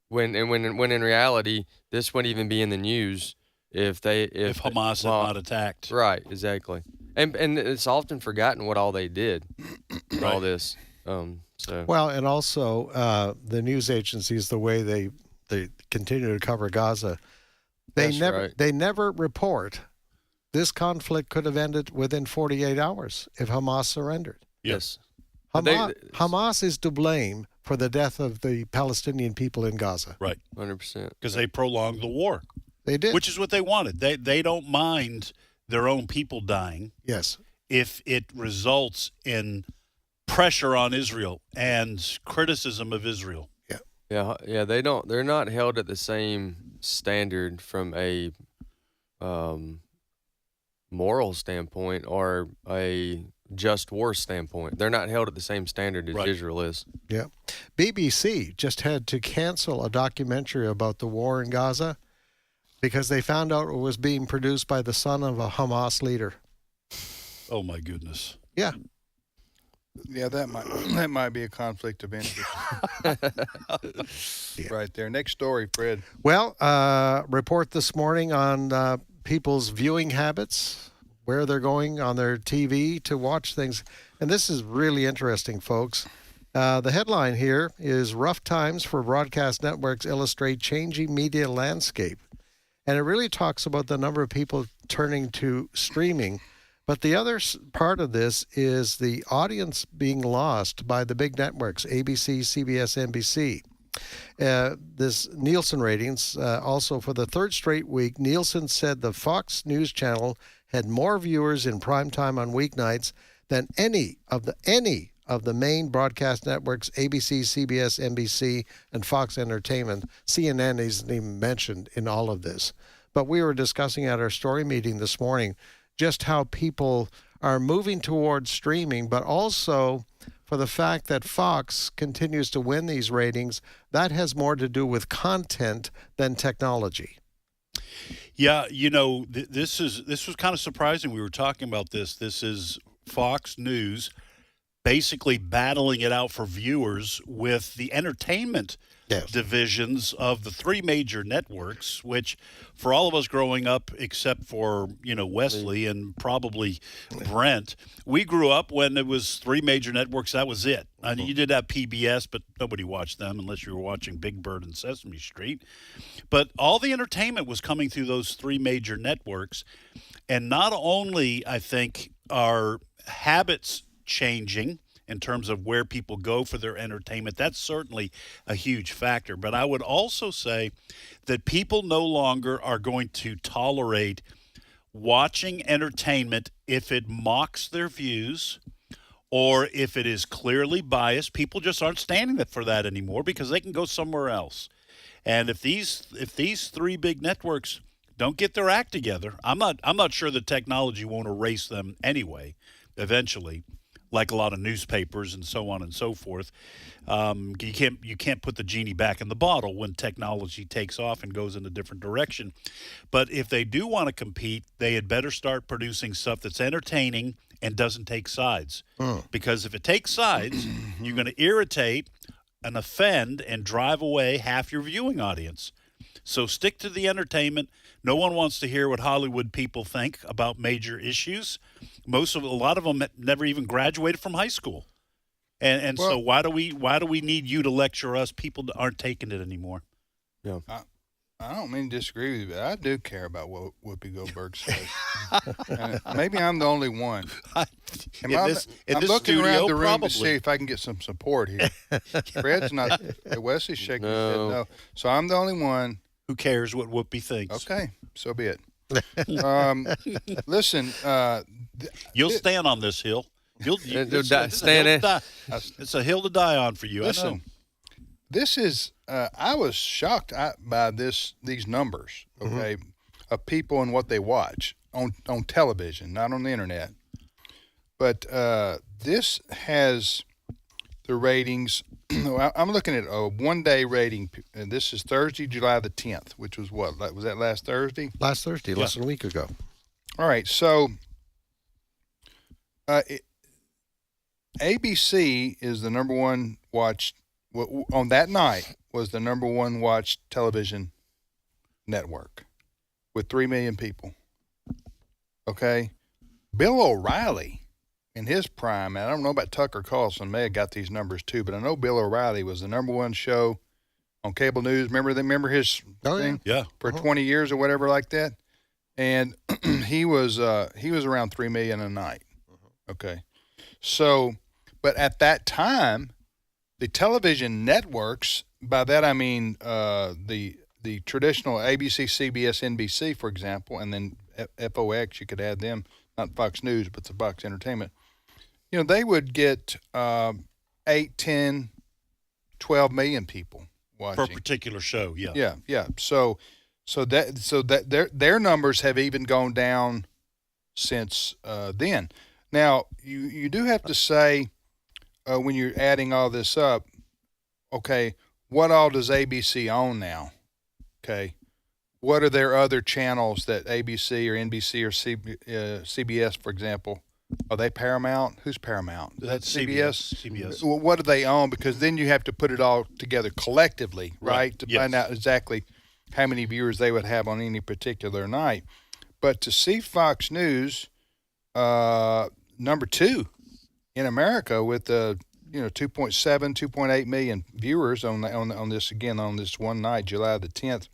When in reality, this wouldn't even be in the news if Hamas had not attacked. Right. Exactly. And it's often forgotten what all they did. Right. All this. Well, and also the news agencies, the way they continue to cover Gaza, they never report this conflict could have ended within 48 hours if Hamas surrendered. Yes. Hamas is to blame for the death of the Palestinian people in Gaza. Right. 100%. Because they prolonged the war. They did. Which is what they wanted. They don't mind their own people dying. Yes. If it results in pressure on Israel and criticism of Israel. Yeah, they're not held at the same standard from a moral standpoint or a just war standpoint. They're not held at the same standard as Israel is. Yeah. BBC just had to cancel a documentary about the war in Gaza because they found out it was being produced by the son of a Hamas leader. Oh, my goodness. Yeah. Yeah, that might be a conflict of interest. Right there. Next story, Fred. Well, report this morning on people's viewing habits, where they're going on their TV to watch things. And this is really interesting, folks. The headline here is Rough Times for Broadcast Networks Illustrate Changing Media Landscape. And it really talks about the number of people turning to streaming. But the other part of this is the audience being lost by the big networks, ABC, CBS, NBC. This Nielsen ratings, also for the third straight week, Nielsen said the Fox News Channel had more viewers in primetime on weeknights than any of the main broadcast networks, ABC, CBS, NBC, and Fox Entertainment. CNN isn't even mentioned in all of this. But we were discussing at our story meeting this morning just how people are moving towards streaming, but also for the fact that Fox continues to win these ratings. That has more to do with content than technology. Yeah, this was kind of surprising. We were talking about this. This is Fox News basically battling it out for viewers with the entertainment divisions of the three major networks, which for all of us growing up, except for, Wesley and probably Brent, we grew up when it was three major networks. That was it. You did have PBS, but nobody watched them unless you were watching Big Bird and Sesame Street. But all the entertainment was coming through those three major networks. And not only, I think, are habits changing in terms of where people go for their entertainment. That's certainly a huge factor. But I would also say that people no longer are going to tolerate watching entertainment if it mocks their views or if it is clearly biased. People just aren't standing for that anymore because they can go somewhere else. And if these three big networks don't get their act together, I'm not sure the technology won't erase them anyway, eventually, like a lot of newspapers and so on and so forth. You can't put the genie back in the bottle when technology takes off and goes in a different direction. But if they do want to compete, they had better start producing stuff that's entertaining and doesn't take sides. Because if it takes sides, you're going to irritate and offend and drive away half your viewing audience. So stick to the entertainment. No one wants to hear what Hollywood people think about major issues. A lot of them never even graduated from high school. And so why do we need you to lecture us? People aren't taking it anymore. Yeah. I don't mean to disagree with you, but I do care about what Whoopi Goldberg says. Maybe I'm the only one. I'm looking around the room to see if I can get some support here. Fred's not. Wesley's shaking his head no. So I'm the only one. Who cares what Whoopi thinks? Okay, so be it. Listen. You'll stand on this hill. It's a hill to die on for you. Listen, I know. This is. I was shocked by these numbers. Okay, of people and what they watch on television, not on the internet. But this has the ratings. I'm looking at a one-day rating, and this is Thursday, July the 10th, which was what? Was that last Thursday? Last Thursday, less than a week ago. All right, so ABC is the number one watched, on that night, was the number one watched television network with 3 million people. Okay? Bill O'Reilly, in his prime, and I don't know about Tucker Carlson, may have got these numbers too, but I know Bill O'Reilly was the number one show on cable news. Remember his thing? Yeah. For 20 years or whatever like that. And he was around 3 million a night. Okay. So, but at that time, the television networks, by that I mean the traditional ABC, CBS, NBC, for example, and then FOX, you could add them, not Fox News, but the Fox Entertainment. They would get 8, 10, 12 million people watching. For a particular show, yeah. Yeah. So that their numbers have even gone down since then. Now, you do have to say when you're adding all this up, okay, what all does ABC own now? Okay. What are their other channels that ABC or NBC or CBS, for example, are they Paramount? Who's Paramount? That's CBS? CBS. Well, what do they own? Because then you have to put it all together collectively, right? To find out exactly how many viewers they would have on any particular night. But to see Fox News, number 2 in America with 2.7, 2.8 million viewers on this again on this one night, July the 10th.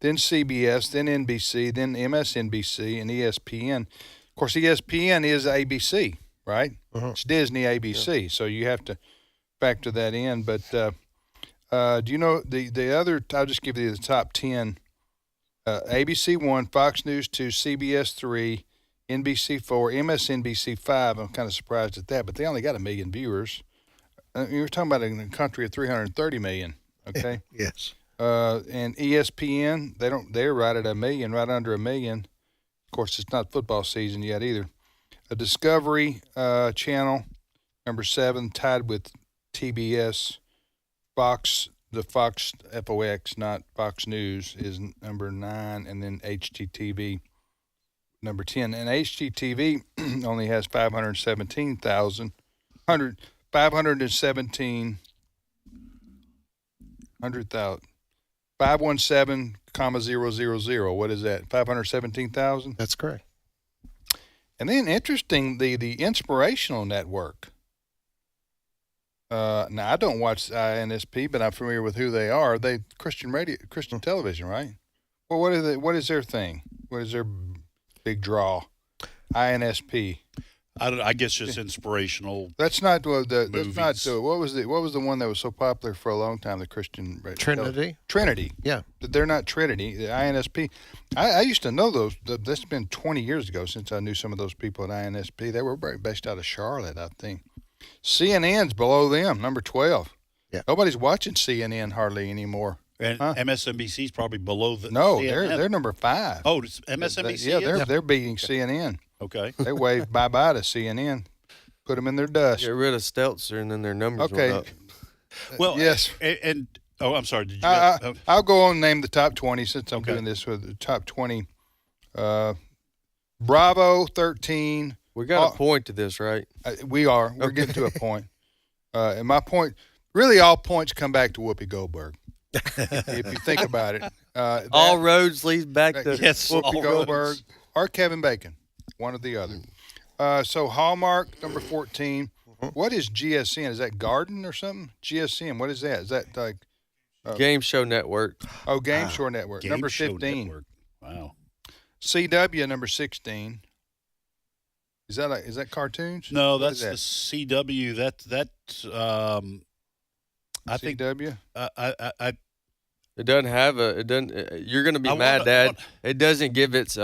Then CBS, then NBC, then MSNBC, and ESPN. Of course, ESPN is ABC, right? It's Disney ABC, so you have to factor that in. But do you know the other? I'll just give you the top 10. ABC 1, Fox News 2, CBS 3, NBC 4, MSNBC 5. I'm kind of surprised at that, but they only got 1 million viewers. You're talking about in a country of 330 million, okay? Yes. And ESPN, they're right at 1 million, right under 1 million. Of course, it's not football season yet either. A Discovery Channel, number 7, tied with TBS. Fox, the Fox FOX, not Fox News, is number 9, and then HGTV, number 10. And HGTV only has 517,000. 517,000. 517,000. What is that? 517,000? That's correct. And then interesting, the Inspirational Network. Now I don't watch INSP, but I'm familiar with who they are. They Christian television, right? Well, what is their thing? What is their big draw? INSP. I guess just inspirational. That's not movies. That's not what was the one that was so popular for a long time? The Christian Trinity. Trinity. Yeah, they're not Trinity. The INSP. I used to know those. That's been 20 years ago since I knew some of those people at INSP. They were based out of Charlotte, I think. CNN's below them, number 12. Yeah. Nobody's watching CNN hardly anymore. And MSNBC's probably below the. No, CNN. they're number 5. Oh, it's MSNBC. Yeah, they're beating CNN. Okay. They waved bye-bye to CNN, put them in their dust. Get rid of Stelzer, and then their numbers Okay. went up. Well, yes. And I'm sorry. Did you? I'll go on and name the top 20 since I'm doing this with the top 20. Bravo, 13. We got a point to this, right? We are. We're getting to a point. And my point, really all points come back to Whoopi Goldberg. If you think about it. All roads lead back to Whoopi Goldberg or Kevin Bacon. One or the other. So Hallmark, number 14. What is GSN? Is that Garden or something? GSN, what is that? Is that like... Game Show Network. Oh, Game Show Network. Number 15. Network. Wow. CW, number 16. Is that cartoons? No, that's the CW. I think CW. It doesn't have a. It doesn't. You're gonna be mad, Dad. It doesn't give its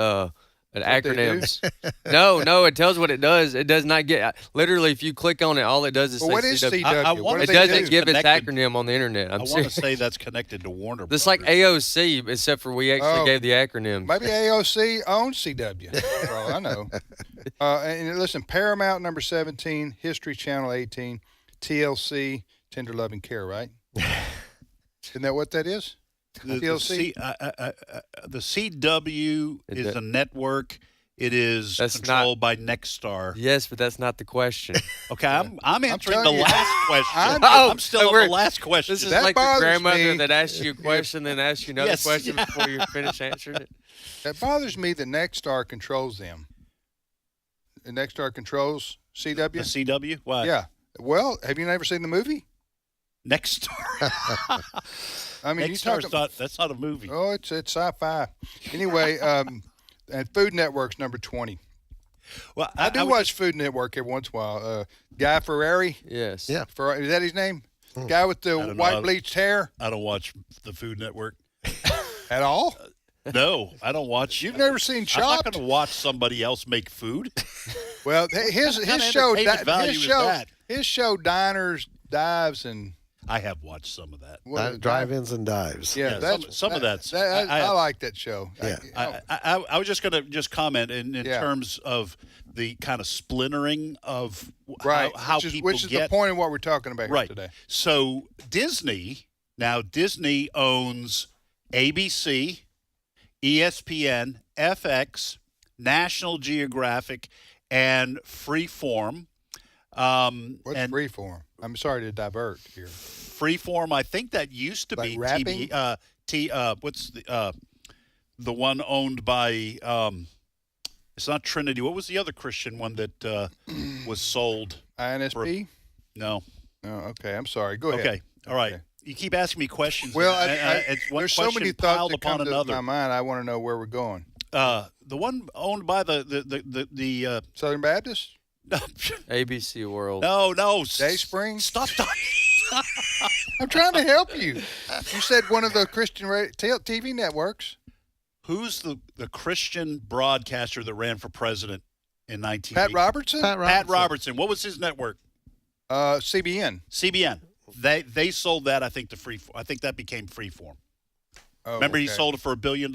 acronyms. No, it tells what it does. It does not get. Literally, if you click on it, all it does is say what is CW? It doesn't give its acronym on the internet. I want to say that's connected to Warner Brothers. It's like AOC, except for we actually gave the acronym. Maybe AOC owns CW. For all I know. And listen, Paramount, number 17. History Channel, 18. TLC, Tender Love and Care, right? Isn't that what that is? TLC? The CW is a network. It is controlled by Nexstar. Yes, but that's not the question. Okay, I'm answering the last question. I'm still on the last question. This is like the grandmother that asks you a question, then asks you another question before you finish answering it. That bothers me that Nexstar controls them. And Nexstar controls CW? The CW? Why? Yeah. Well, have you never seen the movie? Nexstar. I mean, that's not a movie. Oh, it's sci-fi. Anyway, and Food Network's number 20. Well, I do watch Food Network every once in a while. Guy Ferrari. Yes. Yeah. Is that his name? Guy with the white bleached hair. I don't watch the Food Network at all. No, I don't watch. You've never seen Chopped? I'm not going to watch somebody else make food. Well, his show, Diners, Dives, and I have watched some of that. Drive-ins and dives. Yeah, some of that's. I like that show. Yeah. I was just going to comment in terms of the kind of splintering of how people which is the point of what we're talking about here today. So Disney owns ABC, ESPN, FX, National Geographic, and Freeform. What's Freeform? I'm sorry to divert here. Freeform, I think that used to be rapping? what's the one owned by it's not Trinity. What was the other Christian one that was sold? INSP? No. Oh, okay. I'm sorry. Go ahead. Okay. All right. You keep asking me questions. Well, there's so many thoughts that come to my mind. I want to know where we're going. The one owned by the Southern Baptist? ABC World. No. Dayspring? Stop talking. I'm trying to help you. You said one of the Christian TV networks. Who's the Christian broadcaster that ran for president in 1980? Pat Robertson? Pat Robertson. What was his network? CBN. CBN. They sold that, I think, to Freeform. I think that became Freeform. Oh, remember, he sold it for $1 billion?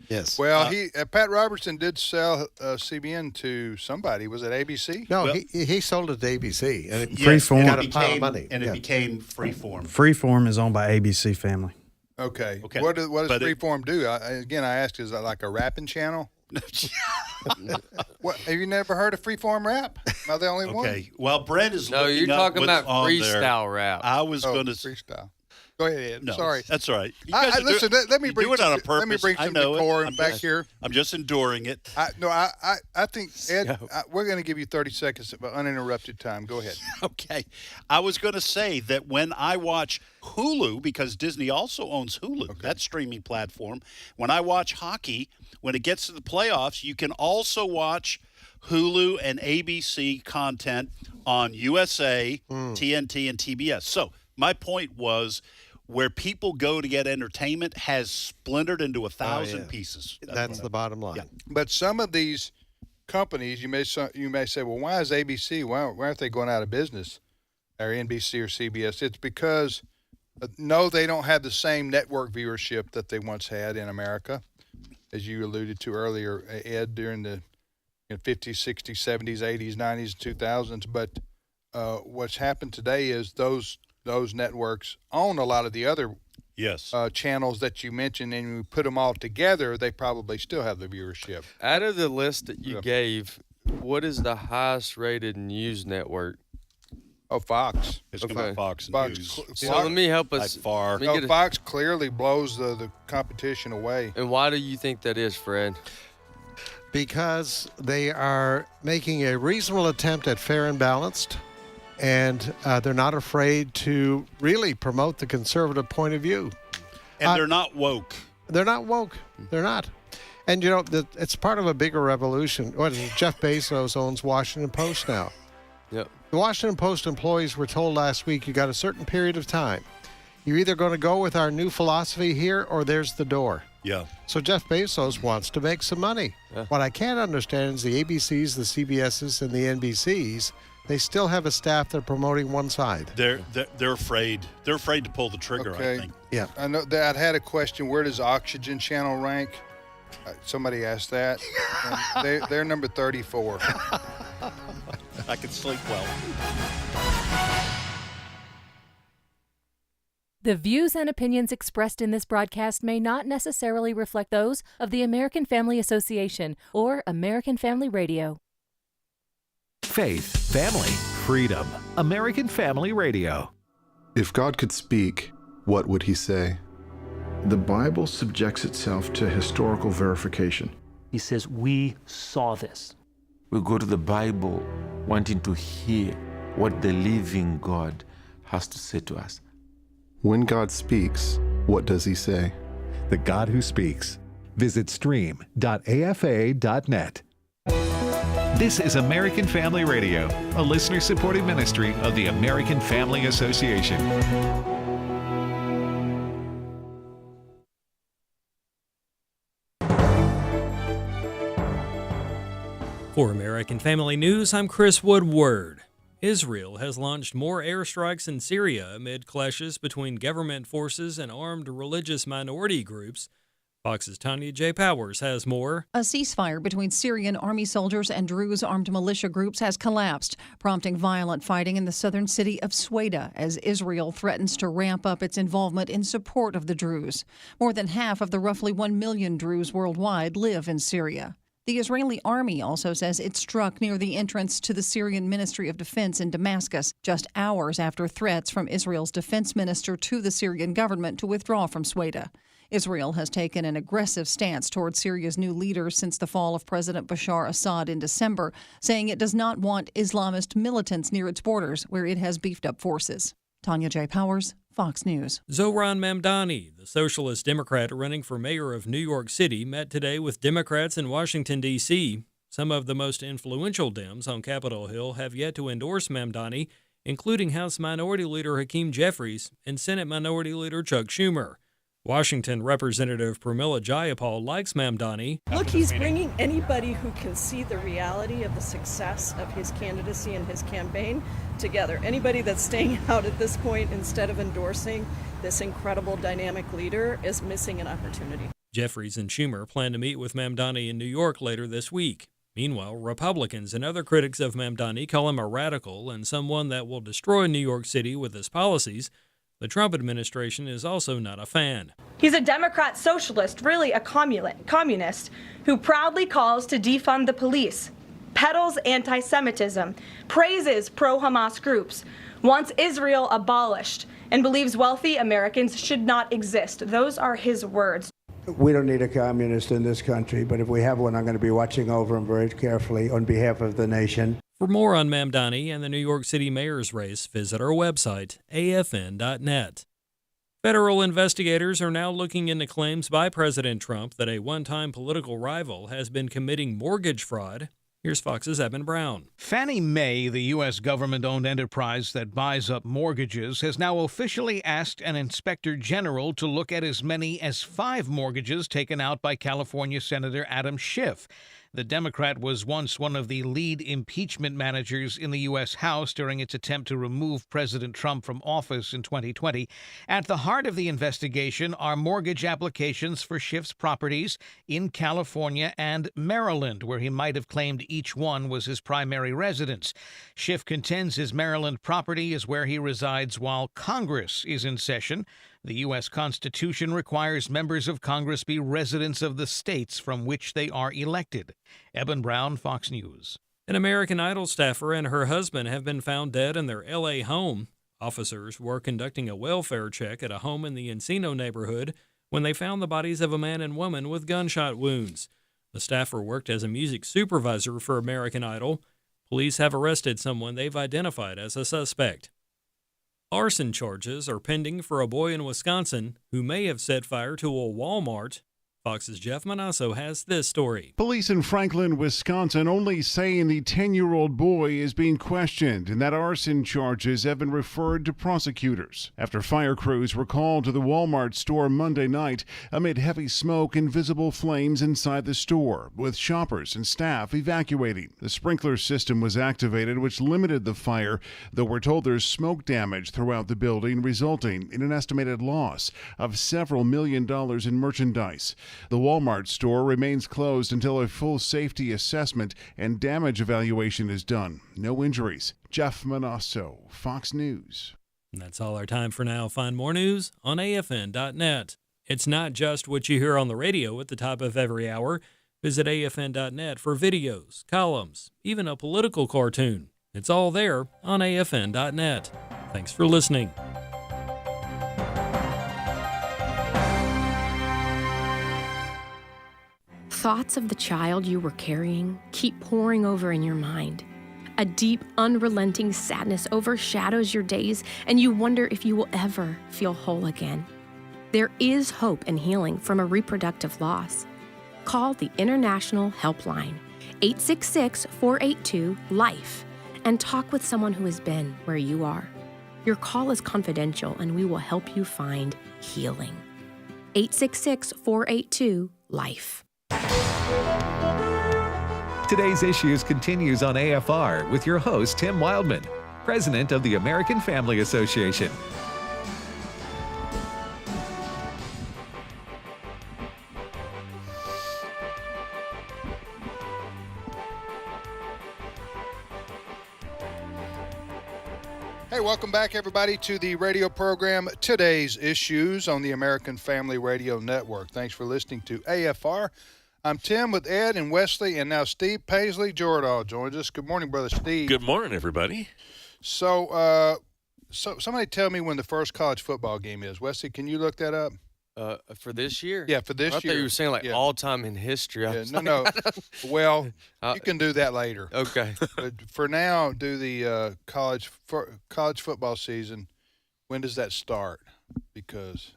Yes. Well, Pat Robertson did sell CBN to somebody. Was it ABC? No, he sold it to ABC. And Freeform got a pile of money. And it became Freeform. Freeform is owned by ABC Family. Okay. What does Freeform do? Again, I asked, is that like a rapping channel? What, have you never heard of Freeform rap? Am I the only one? Okay. Well, Brett is No, you're talking about freestyle rap. I was going to freestyle. Go ahead, Ed. No, Sorry. That's all right. Listen, let me bring it on a purpose. Let me bring some decorum back here. I'm just enduring it. I think, Ed, we're going to give you 30 seconds of uninterrupted time. Go ahead. Okay. I was going to say that when I watch Hulu, because Disney also owns Hulu, that streaming platform, when I watch hockey, when it gets to the playoffs, you can also watch Hulu and ABC content on USA, TNT, and TBS. So my point was, where people go to get entertainment has splintered into 1,000 pieces. That's the bottom line. Yeah. But some of these companies, you may say, well, why is ABC? Why aren't they going out of business, or NBC or CBS? It's because no, they don't have the same network viewership that they once had in America, as you alluded to earlier, Ed, during the 50s, 60s, 70s, 80s, 90s, 2000s. But what's happened today is those networks own a lot of the other channels that you mentioned, and we put them all together, they probably still have the viewership. Out of the list that you gave, what is the highest rated news network? Oh, Fox. It's going to be Fox News. So let me help us. By far. No, Fox clearly blows the competition away. And why do you think that is, Fred? Because they are making a reasonable attempt at fair and balanced. And they're not afraid to really promote the conservative point of view. And they're not woke. They're not woke. They're not. And, it's part of a bigger revolution. What is it? Jeff Bezos owns Washington Post now. Yep. The Washington Post employees were told last week, you got a certain period of time. You're either going to go with our new philosophy here or there's the door. Yeah. So Jeff Bezos wants to make some money. Yeah. What I can't understand is the ABCs, the CBSs, and the NBCs, they still have a staff that are promoting one side. They're afraid. They're afraid to pull the trigger, I think. Yeah. I know that I had a question. Where does Oxygen Channel rank? Somebody asked that. They're number 34. I can sleep well. The views and opinions expressed in this broadcast may not necessarily reflect those of the American Family Association or American Family Radio. Faith, family, freedom. American Family Radio. If God could speak, what would he say? The Bible subjects itself to historical verification. He says, we saw this. We go to the Bible wanting to hear what the living God has to say to us. When God speaks, what does he say? The God who speaks. Visit stream.afa.net. This is American Family Radio, a listener-supported ministry of the American Family Association. For American Family News, I'm Chris Woodward. Israel has launched more airstrikes in Syria amid clashes between government forces and armed religious minority groups. Fox's Tanya J. Powers has more. A ceasefire between Syrian army soldiers and Druze armed militia groups has collapsed, prompting violent fighting in the southern city of Sweda as Israel threatens to ramp up its involvement in support of the Druze. More than half of the roughly 1 million Druze worldwide live in Syria. The Israeli army also says it struck near the entrance to the Syrian Ministry of Defense in Damascus, just hours after threats from Israel's defense minister to the Syrian government to withdraw from Sweda. Israel has taken an aggressive stance toward Syria's new leader since the fall of President Bashar Assad in December, saying it does not want Islamist militants near its borders, where it has beefed up forces. Tanya J. Powers, Fox News. Zohran Mamdani, the socialist Democrat running for mayor of New York City, met today with Democrats in Washington, D.C. Some of the most influential Dems on Capitol Hill have yet to endorse Mamdani, including House Minority Leader Hakeem Jeffries and Senate Minority Leader Chuck Schumer. Washington Representative Pramila Jayapal likes Mamdani. Look, he's bringing anybody who can see the reality of the success of his candidacy and his campaign together. Anybody that's staying out at this point instead of endorsing this incredible dynamic leader is missing an opportunity. Jeffries and Schumer plan to meet with Mamdani in New York later this week. Meanwhile, Republicans and other critics of Mamdani call him a radical and someone that will destroy New York City with his policies. The Trump administration is also not a fan. He's a Democrat socialist, really a communist, who proudly calls to defund the police, peddles anti-Semitism, praises pro-Hamas groups, wants Israel abolished, and believes wealthy Americans should not exist. Those are his words. We don't need a communist in this country, but if we have one, I'm going to be watching over him very carefully on behalf of the nation. For more on Mamdani and the New York City mayor's race, visit our website, afn.net. Federal investigators are now looking into claims by President Trump that a one-time political rival has been committing mortgage fraud. Here's Fox's Evan Brown. Fannie Mae, the U.S. government-owned enterprise that buys up mortgages, has now officially asked an inspector general to look at as many as 5 mortgages taken out by California Senator Adam Schiff. The Democrat was once one of the lead impeachment managers in the U.S. House during its attempt to remove President Trump from office in 2020. At the heart of the investigation are mortgage applications for Schiff's properties in California and Maryland, where he might have claimed each one was his primary residence. Schiff contends his Maryland property is where he resides while Congress is in session. The U.S. Constitution requires members of Congress be residents of the states from which they are elected. Eben Brown, Fox News. An American Idol staffer and her husband have been found dead in their L.A. home. Officers were conducting a welfare check at a home in the Encino neighborhood when they found the bodies of a man and woman with gunshot wounds. The staffer worked as a music supervisor for American Idol. Police have arrested someone they've identified as a suspect. Arson charges are pending for a boy in Wisconsin who may have set fire to a Walmart. Fox's Jeff Manasso has this story. Police in Franklin, Wisconsin only saying the 10-year-old boy is being questioned and that arson charges have been referred to prosecutors. After fire crews were called to the Walmart store Monday night amid heavy smoke and visible flames inside the store, with shoppers and staff evacuating. The sprinkler system was activated, which limited the fire, though we're told there's smoke damage throughout the building, resulting in an estimated loss of several $1 million in merchandise. The Walmart store remains closed until a full safety assessment and damage evaluation is done. No injuries. Jeff Manasso, Fox News. And that's all our time for now. Find more news on afn.net. It's not just what you hear on the radio at the top of every hour. Visit afn.net for videos, columns, even a political cartoon. It's all there on afn.net. Thanks for listening. Thoughts of the child you were carrying keep pouring over in your mind. A deep, unrelenting sadness overshadows your days, and you wonder if you will ever feel whole again. There is hope and healing from a reproductive loss. Call the International Helpline, 866-482-LIFE, and talk with someone who has been where you are. Your call is confidential, and we will help you find healing. 866-482-LIFE. Today's Issues continues on AFR with your host, Tim Wildman. president of the American Family Association. Hey, welcome back, everybody, to the radio program Today's Issues on the American Family Radio Network. Thanks for listening to AFR. I'm Tim with Ed and Wesley, and now Steve Paisley Jordahl joins us. Good morning, Brother Steve. Good morning, everybody. So somebody tell me when the first college football game is. Wesley, can you look that up? For this year? Yeah, for this I year. thought you were saying all time in history. No. Well, you can do that later. Okay. But for now, do the college football season. When does that start? Because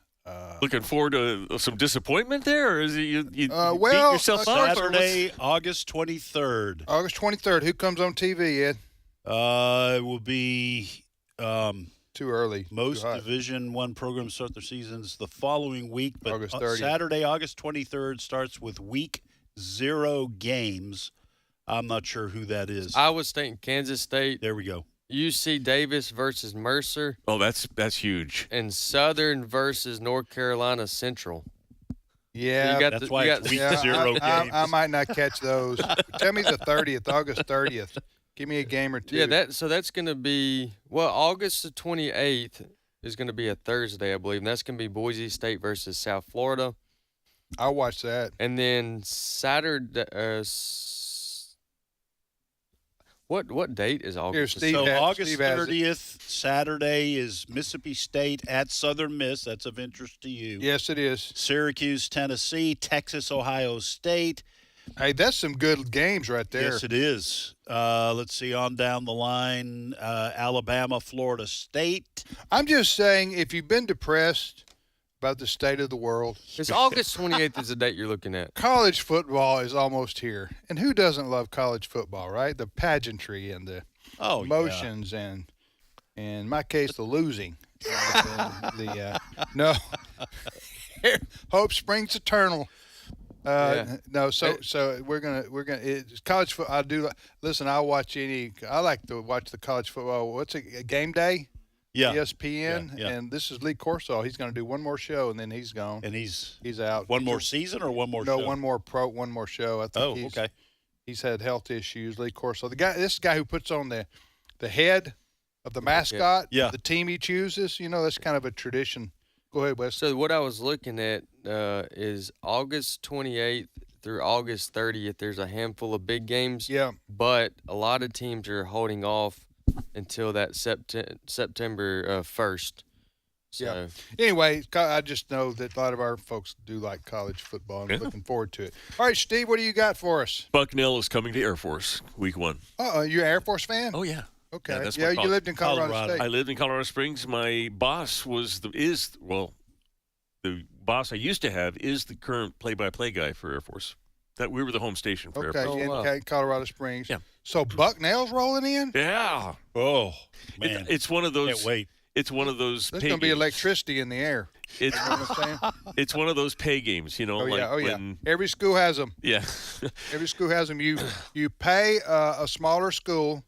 looking forward to some disappointment there, or is it you beat well, yourself up? Saturday, August 23rd. August 23rd. Who comes on TV, Ed? It will be too early. Most Division I programs start their seasons the following week, but August 30th. Saturday, August 23rd starts with Week 0 games. I'm not sure who that is. I was thinking Kansas State. There we go. UC Davis versus Mercer. Oh, that's huge. And Southern versus North Carolina Central. Yeah, so that's why it's Week 0 games. I might not catch those. Tell me the 30th, August 30th. Give me a game or two. Yeah, that's going to be August the 28th is going to be a Thursday, I believe, and that's going to be Boise State versus South Florida. I'll watch that. And then Saturday. What date is August? August 30th, Saturday is Mississippi State at Southern Miss. That's of interest to you. Yes, it is. Syracuse, Tennessee, Texas, Ohio State. Hey, that's some good games right there. Yes, it is. Let's see, on down the line, Alabama, Florida State. I'm just saying, if you've been depressed about the state of the world. It's August 28th is the date you're looking at. College football is almost here. And who doesn't love college football, right? The pageantry and the emotions and in my case, the losing. No. Hope springs eternal. No, so we're gonna it's college football. I watch I like to watch the college football. What's a game day? Yeah, ESPN, yeah. And this is Lee Corsaw. He's going to do one more show, and then he's gone. And he's out. One more season or one more show? No, one more show. I think okay. He's had health issues. Lee Corsaw, this guy who puts on the head of the mascot, the team he chooses. That's kind of a tradition. Go ahead, Wes. So what I was looking at is August 28th through August 30th. There's a handful of big games. Yeah. But a lot of teams are holding off until that September 1st. So. Yeah. Anyway, I just know that a lot of our folks do like college football, and looking forward to it. All right, Steve, what do you got for us? Bucknell is coming to Air Force Week 1. You're an Air Force fan? Oh, yeah. Okay. Yeah, you lived in Colorado State. I lived in Colorado Springs. My boss the boss I used to have is the current play-by-play guy for Air Force. That we were the home station for Air Force. Okay, Colorado Springs. Yeah. So Bucknell's rolling in? Yeah. Oh, man. It's one of those. Can't wait. It's one of those. There's going to be electricity in the air. It's it's one of those pay games, when, every school has them. Yeah. Every school has them. You pay a smaller school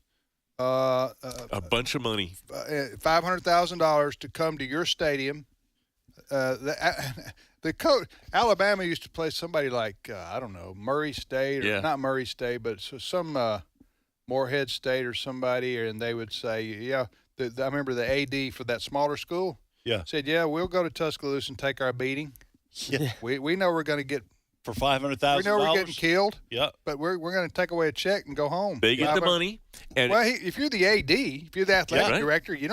a bunch of money, $500,000 to come to your stadium. The coach, Alabama used to play somebody like I don't know, Murray State or not Murray State, but some Morehead State or somebody, and they would say, I remember the AD for that smaller school. Yeah, said, we'll go to Tuscaloosa and take our beating. Yeah, we know we're going to get for $500,000. We know we're getting killed. Yeah, but we're going to take away a check and go home. They get the money. And if you're the AD, if you're the athletic director, you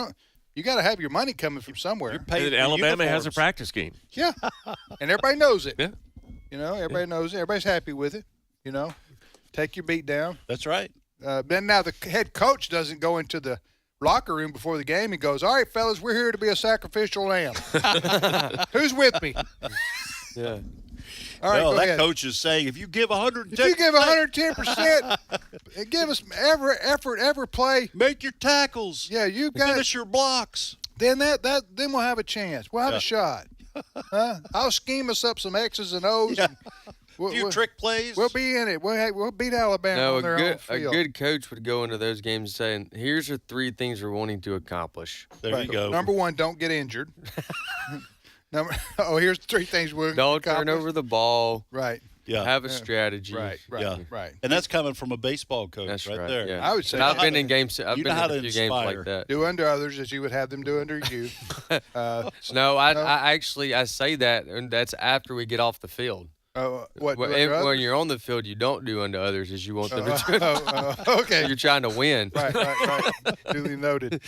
got to have your money coming from somewhere. And Alabama has a practice game. Yeah, and everybody knows it. Yeah, everybody knows it. Everybody's happy with it. Take your beat down. That's right. Then now the head coach doesn't go into the locker room before the game and goes, "All right, fellas, we're here to be a sacrificial lamb. Who's with me?" Yeah. All right, well, that ahead. Coach is saying if you give 110%, if you give 110%, give us every play. Make your tackles. Yeah, you got finish your blocks. Then then we'll have a chance. We'll have a shot. I'll scheme us up some X's and O's. Yeah. few trick plays. We'll be in it. We'll beat Alabama on their own field. A good coach would go into those games saying, here's the 3 things we're wanting to accomplish. There you go. Number 1, don't get injured. Here's 3 things we're Don't turn over the ball. Right. Yeah. Have a strategy. Right. And that's coming from a baseball coach. That's right there. Yeah. I would say. And I've been in games. I've you been know how in a to few inspire. games like that. Do unto others as you would have them do unto you. No, I actually say that, and that's after we get off the field. When you're on the field, you don't do unto others as you want them to do. Okay. You're trying to win. Right. Duly noted.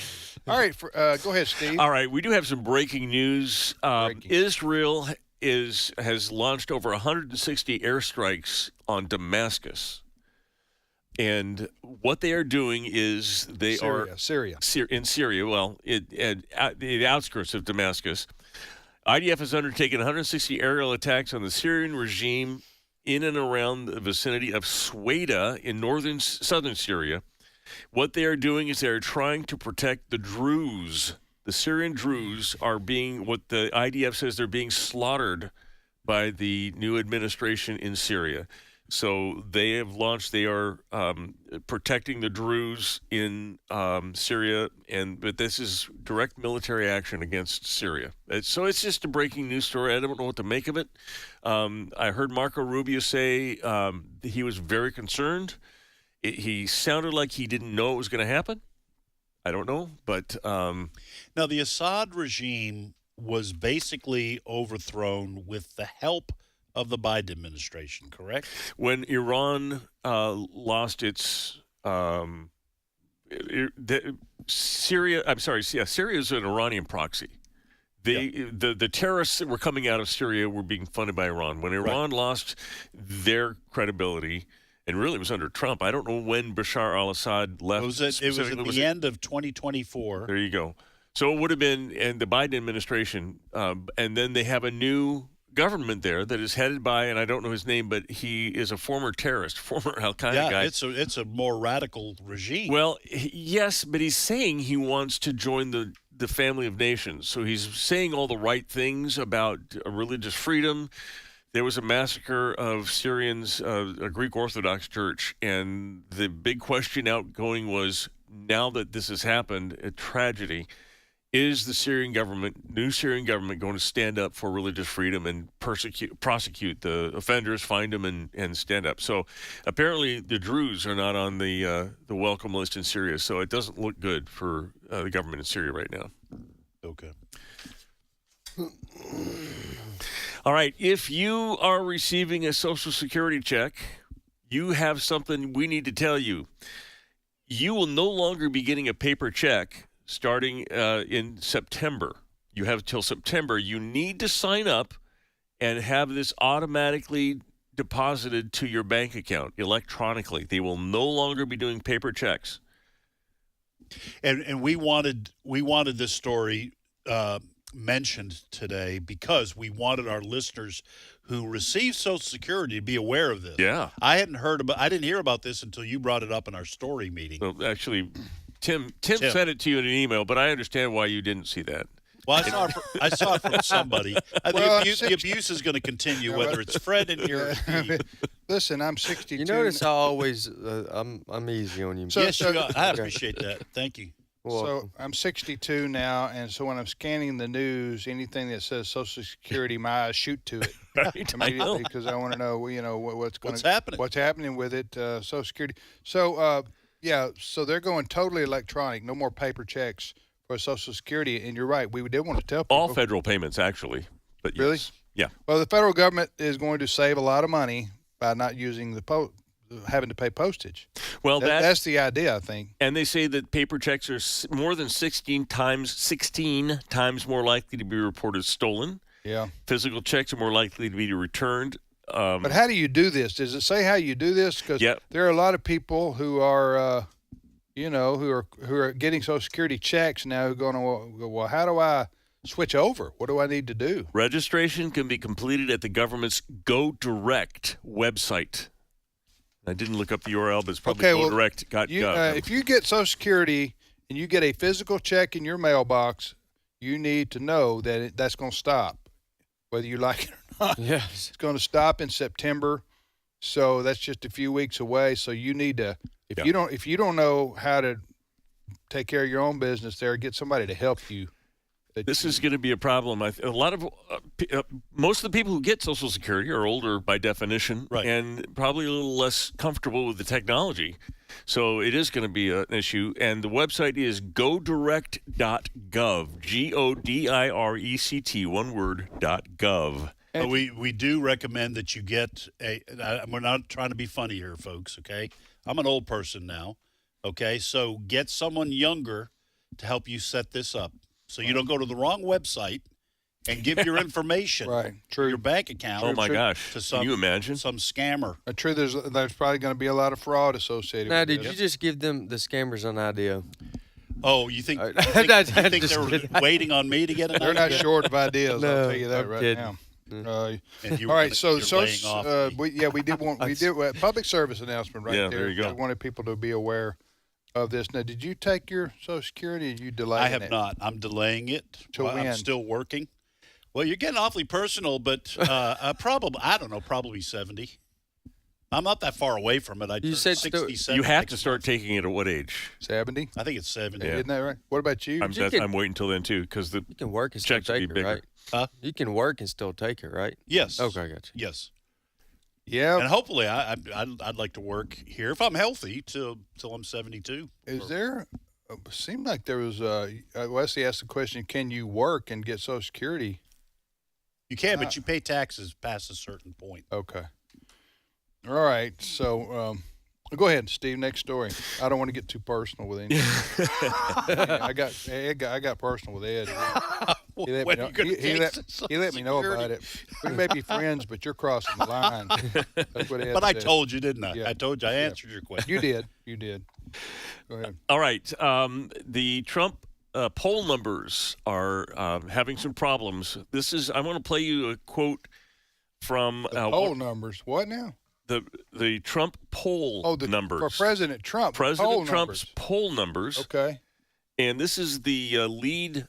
All right. Go ahead, Steve. All right. We do have some breaking news. Israel has launched over 160 airstrikes on Damascus. And what they are doing is Syria. In Syria, well, at the outskirts of Damascus. IDF has undertaken 160 aerial attacks on the Syrian regime in and around the vicinity of Sweda in southern Syria. What they are doing is they are trying to protect the Druze. The Syrian Druze are what the IDF says they're being slaughtered by the new administration in Syria. So they are protecting the Druze in Syria, but this is direct military action against Syria. So it's just a breaking news story. I don't know what to make of it. I heard Marco Rubio say he was very concerned. He sounded like he didn't know it was going to happen. I don't know, but now the Assad regime was basically overthrown with the help of the Biden administration, correct? When Iran lost its Syria is an Iranian proxy. The terrorists that were coming out of Syria were being funded by Iran. When Iran lost their credibility, and really it was under Trump. I don't know when Bashar al-Assad left. It was at the end of 2024. There you go. So it would have been in the Biden administration, and then they have a new government there that is headed by, and I don't know his name, but he is a former terrorist, former Al-Qaeda guy. It's a more radical regime. Well, yes, but he's saying he wants to join the family of nations. So he's saying all the right things about religious freedom. There was a massacre of Syrians, a Greek Orthodox church, and the big question outgoing was, now that this has happened, a tragedy, is the new Syrian government, going to stand up for religious freedom and prosecute the offenders, find them, and stand up? So apparently the Druze are not on the welcome list in Syria, so it doesn't look good for the government in Syria right now. Okay. All right, if you are receiving a Social Security check, you have something we need to tell you. You will no longer be getting a paper check starting in September. You have till September. You need to sign up and have this automatically deposited to your bank account electronically. They will no longer be doing paper checks. And we wanted this story mentioned today because we wanted our listeners who receive Social Security to be aware of this. Yeah. I didn't hear about this until you brought it up in our story meeting. Well, actually, Tim sent it to you in an email, but I understand why you didn't see that. Well, I saw it from somebody. The abuse is going to continue, whether it's Fred in here. Listen, I'm 62. You notice I always I'm easy on you. Yes, I appreciate that. Thank you. So I'm 62 now, and so when I'm scanning the news, anything that says Social Security, my eyes shoot to it immediately because I want to know, what's happening. What's happening with it? Social Security. So so they're going totally electronic. No more paper checks for Social Security. And you're right. We did want to tell people. All federal payments, actually. But really? Yes. Yeah. Well, the federal government is going to save a lot of money by not using having to pay postage. Well, that's the idea, I think. And they say that paper checks are more than 16 times more likely to be reported stolen. Yeah. Physical checks are more likely to be returned. But how do you do this? Does it say how you do this? Because there are a lot of people who are, who are getting Social Security checks now who are going to go, well, how do I switch over? What do I need to do? Registration can be completed at the government's Go Direct website. I didn't look up the URL, but it's probably GoDirect.gov. If you get Social Security and you get a physical check in your mailbox, you need to know that that's going to stop, whether you like it or It's going to stop in September. So that's just a few weeks away. So you need to, if you don't know how to take care of your own business there, get somebody to help you. This is going to be a problem. Most of the people who get Social Security are older by definition, and probably a little less comfortable with the technology. So it is going to be an issue. And the website is godirect.gov, GODIRECT, one word, .gov. We do recommend that you get we're not trying to be funny here, folks, okay? I'm an old person now, okay? So get someone younger to help you set this up so you don't go to the wrong website and give your information, your bank account. Oh, my gosh. Can you imagine? Some scammer. True, there's probably going to be a lot of fraud associated with it. Did you just give them, the scammers, an idea? Oh, you think they're waiting on me to get an idea? They're not short of ideas, No, I'll tell you that I'm right kidding. now. And you all were right, so laying off me. we did public service announcement right Yeah, there. there you go. I wanted people to be aware of this. Now, did you take your Social Security? Or you delaying I have it? not. I'm delaying it. To when? I'm still working. Well, you're getting awfully personal, but probably 70. I'm not that far away from it. You said 67. You have to start taking it at what age? 70. I think it's 70. Yeah. Isn't that right? What about you? I'm waiting until then too, because You can work and still checks will be take it, bigger. right? Huh? You can work and still take it, right? Yes. Okay, I got you. Yes. Yeah. And hopefully, I'd like to work here if I'm healthy till I'm 72. Is there? Seemed like there was. Wesley asked the question: can you work and get Social Security? You can, but you pay taxes past a certain point. Okay. All right. So, go ahead, Steve. Next story. I don't want to get too personal with anything. I got personal with Ed. He let me know, he let me know about it. We may be friends, but you're crossing the line. That's what Ed But I said. told you, didn't I? Yeah. I told you. I answered your question. You did. You did. Go ahead. All right. The Trump poll numbers are having some problems. I want to play you a quote from poll numbers. What now? The Trump poll numbers. For President Trump. President Trump's poll numbers. Okay. And this is the lead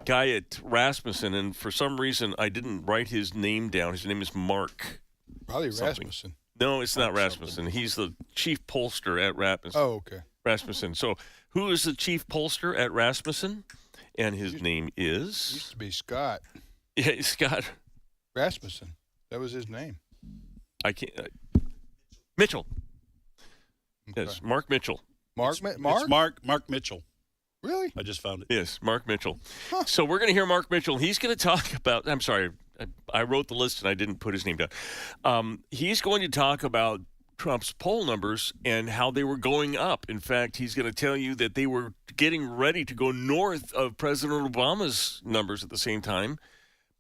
guy at Rasmussen, and for some reason I didn't write his name down. His name is Mark. Probably something. Rasmussen. No, it's not Rasmussen. He's the chief pollster at Rasmussen. Oh, okay. Rasmussen. So who is the chief pollster at Rasmussen? And his name is? Used to be Scott. Yeah, Scott. Rasmussen. That was his name. I can't. Mitchell. Okay. Yes, Mark Mitchell. Mark? It's Mark Mitchell. Really? I just found it. Yes, Mark Mitchell. Huh. So we're going to hear Mark Mitchell. He's going to talk about, I'm sorry, I wrote the list and I didn't put his name down. He's going to talk about Trump's poll numbers and how they were going up. In fact, he's going to tell you that they were getting ready to go north of President Obama's numbers at the same time,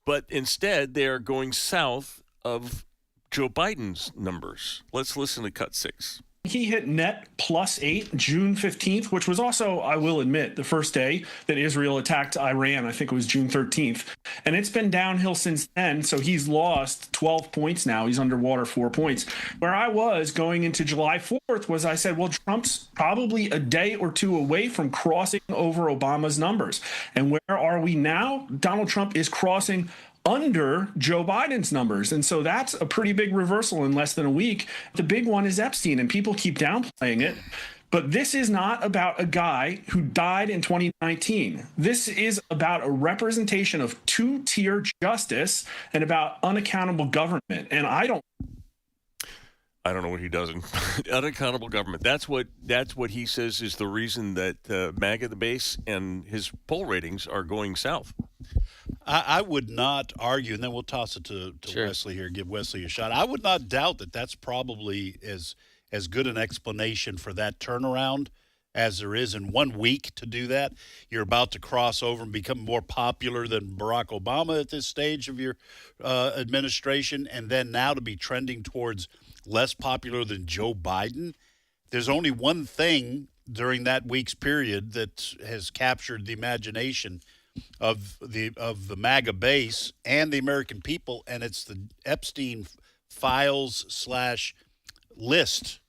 but instead they are going south of Joe Biden's numbers. Let's listen to cut 6. He hit net +8 June 15th, which was also, I will admit, the first day that Israel attacked Iran. I think it was June 13th. And it's been downhill since then. So he's lost 12 points now. He's underwater 4 points. Where I was going into July 4th was I said, well, Trump's probably a day or two away from crossing over Obama's numbers. And where are we now? Donald Trump is crossing under Joe Biden's numbers. And so that's a pretty big reversal in less than a week. The big one is Epstein, and people keep downplaying it. But this is not about a guy who died in 2019. This is about a representation of two-tier justice and about unaccountable government. And I don't know what he does in unaccountable government. That's what he says is the reason that MAGA, the base, and his poll ratings are going south. I would not argue, and then we'll toss it to Sure. Wesley here, give Wesley a shot. I would not doubt that that's probably as good an explanation for that turnaround as there is in 1 week to do that. You're about to cross over and become more popular than Barack Obama at this stage of your administration, and then now to be trending towards less popular than Joe Biden. There's only one thing during that week's period that has captured the imagination of the MAGA base and the American people, and it's the Epstein files / list.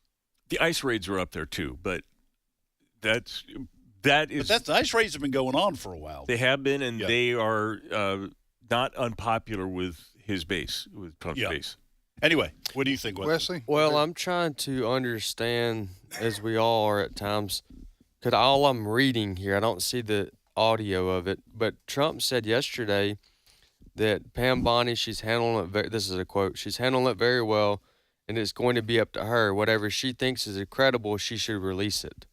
The ICE raids are up there too, but that is. But the ICE raids have been going on for a while. They have been, and they are not unpopular with his base, with Trump's base. Anyway, what do you think, Wesley? Well, I'm trying to understand, as we all are at times, because all I'm reading here, I don't see the audio of it, but Trump said yesterday that Pam Bondi, she's handling it, this is a quote, she's handling it very well, and it's going to be up to her. Whatever she thinks is incredible, she should release it.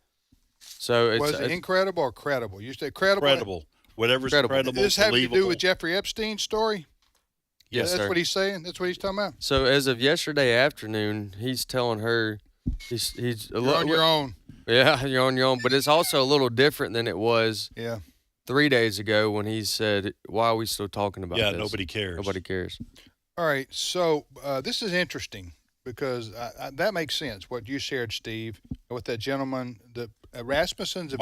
So Was it incredible or credible? You said credible? Credible. Whatever's credible, Does this have to believable. do with Jeffrey Epstein's story? Yes, That's sir. what he's saying? That's what he's talking about? So as of yesterday afternoon, he's telling her he's You're on your own. Yeah, you're on your own. But it's also a little different than it was 3 days ago when he said, why are we still talking about this? Yeah, nobody cares. Nobody cares. All right, so this is interesting because that makes sense, what you shared, Steve, with that gentleman. Rasmussen's a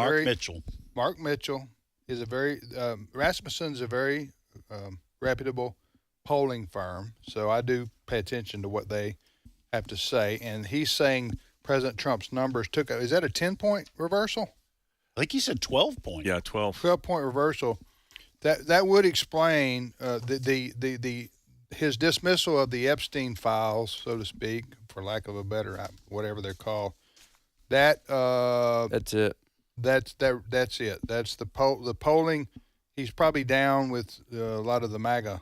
Mark Mitchell is a very Rasmussen's a very reputable polling firm, so I do pay attention to what they have to say. And he's saying President Trump's numbers is that a 10-point reversal? I think he said 12 points. Yeah, 12. 12-point reversal. That would explain his dismissal of the Epstein files, so to speak, for lack of a better whatever they're called. That's it. That's it. That's the polling. He's probably down with a lot of the MAGA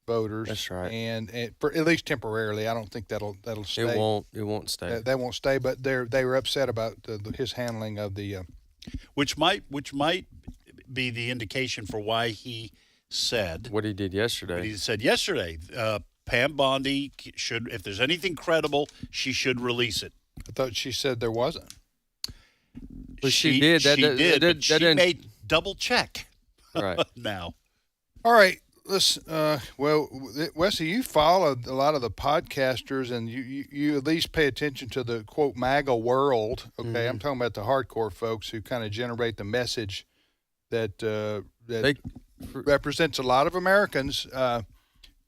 voters. That's right. And for at least temporarily, I don't think that'll stay. It won't stay. They won't stay. But they were upset about his handling of the. Which might be the indication for why he said what he did yesterday. What he said yesterday. Pam Bondi should, if there's anything credible, she should release it. I thought she said there wasn't. But she did. She made double check. Right. Now. All right. Listen, well, Wesley, you follow a lot of the podcasters, and you at least pay attention to the, quote, MAGA world. Okay, Mm-hmm. I'm talking about the hardcore folks who kind of generate the message that represents a lot of Americans.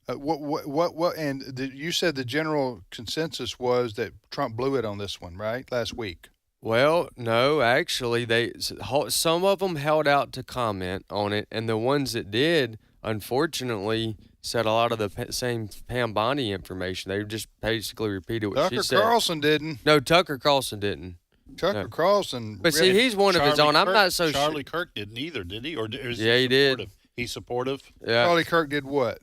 What? And you said the general consensus was that Trump blew it on this one, right? Last week. Well, no, actually, some of them held out to comment on it, and the ones that did, unfortunately, said a lot of the same Pam Bondi information. They just basically repeated what she said. Tucker Carlson didn't. No, Tucker Carlson didn't. Tucker Carlson. But see, he's one of his own. I'm not so sure. Charlie Kirk didn't either, did he? Or is he did. He's supportive? Yeah. Charlie Kirk did what?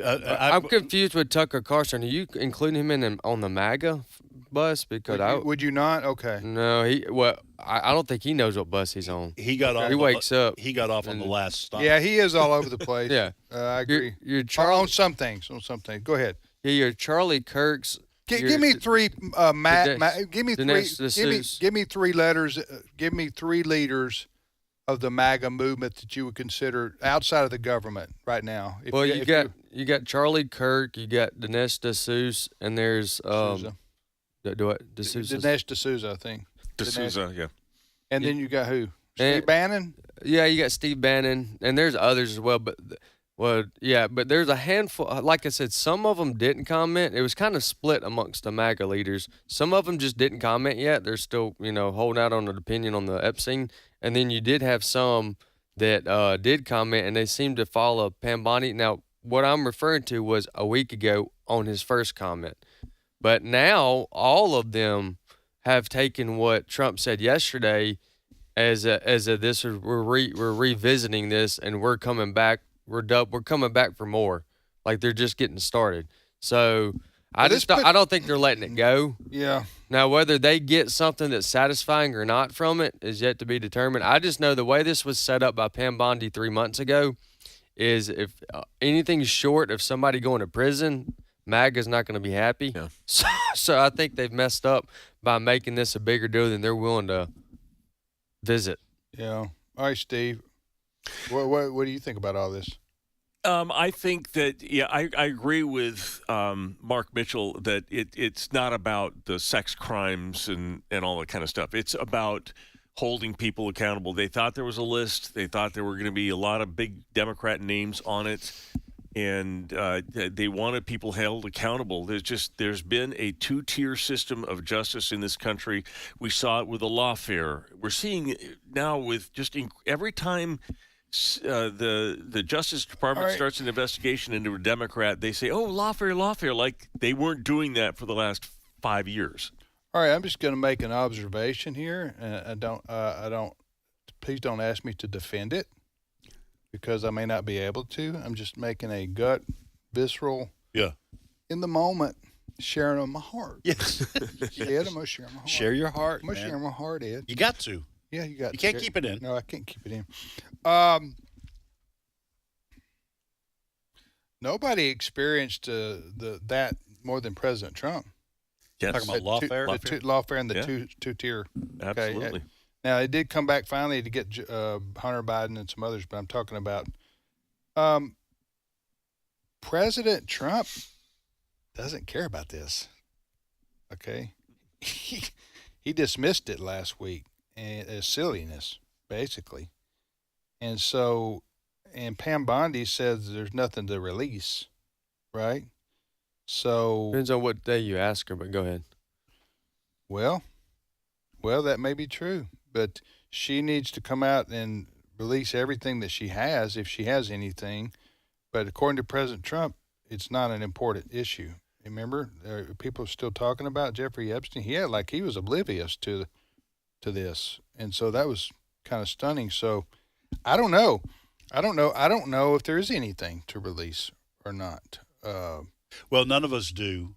I'm confused with Tucker Carlson. Are you including him on the MAGA bus? Because would you not? Okay. No, I don't think he knows what bus he's on. He got off. He wakes up. He got off on the last stop. Yeah, he is all over the place. Yeah, I agree. You're Charlie, on some things. Go ahead. Yeah, you're Charlie Kirk's. Give me three. Give me three. Give me three letters. Give me three leaders of the MAGA movement that you would consider outside of the government right now. You got Charlie Kirk, you got Dinesh D'Souza, and there's D'Souza. Dinesh D'Souza, I think. D'Souza, yeah. And then you got who? Steve Bannon. Yeah, you got Steve Bannon, and there's others as well. But there's a handful. Like I said, some of them didn't comment. It was kind of split amongst the MAGA leaders. Some of them just didn't comment yet. They're still, holding out on an opinion on the Epstein. And then you did have some that did comment, and they seemed to follow Pam Bondi. Now, what I'm referring to was a week ago on his first comment. But now all of them have taken what Trump said yesterday as we're revisiting this, and we're coming back. We're coming back for more. Like they're just getting started. So I don't think they're letting it go. Yeah. Now, whether they get something that's satisfying or not from it is yet to be determined. I just know the way this was set up by Pam Bondi 3 months ago is if anything's short of somebody going to prison, MAGA's not going to be happy. Yeah. So I think they've messed up by making this a bigger deal than they're willing to visit. Yeah. All right, Steve. What do you think about all this? I think that, I agree with Mark Mitchell that it's not about the sex crimes and all that kind of stuff. It's about holding people accountable. They thought there was a list. They thought there were going to be a lot of big Democrat names on it, and they wanted people held accountable. There's been a two-tier system of justice in this country. We saw it with the lawfare. We're seeing it now with every time the Justice Department starts an investigation into a Democrat, they say, "Oh, lawfare," like they weren't doing that for the last 5 years. All right, I'm just going to make an observation here. Please don't ask me to defend it because I may not be able to. I'm just making a gut, visceral, in the moment, sharing on my heart. Yes. Ed, I'm going to share my heart. Share your heart, I'm going to share my heart, Ed. You got to. Yeah, you got to. You can't keep it in. No, I can't keep it in. Nobody experienced that more than President Trump. Yes. Talking about lawfare? Lawfare and the two-tier. Absolutely. Okay. Now, it did come back finally to get Hunter Biden and some others, but I'm talking about President Trump doesn't care about this. Okay? He dismissed it last week as silliness, basically. And Pam Bondi says there's nothing to release, right? So depends on what day you ask her, but go ahead. Well, that may be true, but she needs to come out and release everything that she has, if she has anything. But according to President Trump, it's not an important issue. Remember, people are still talking about Jeffrey Epstein. He was oblivious to this, and so that was kind of stunning. So I don't know if there is anything to release or not. Well, none of us do,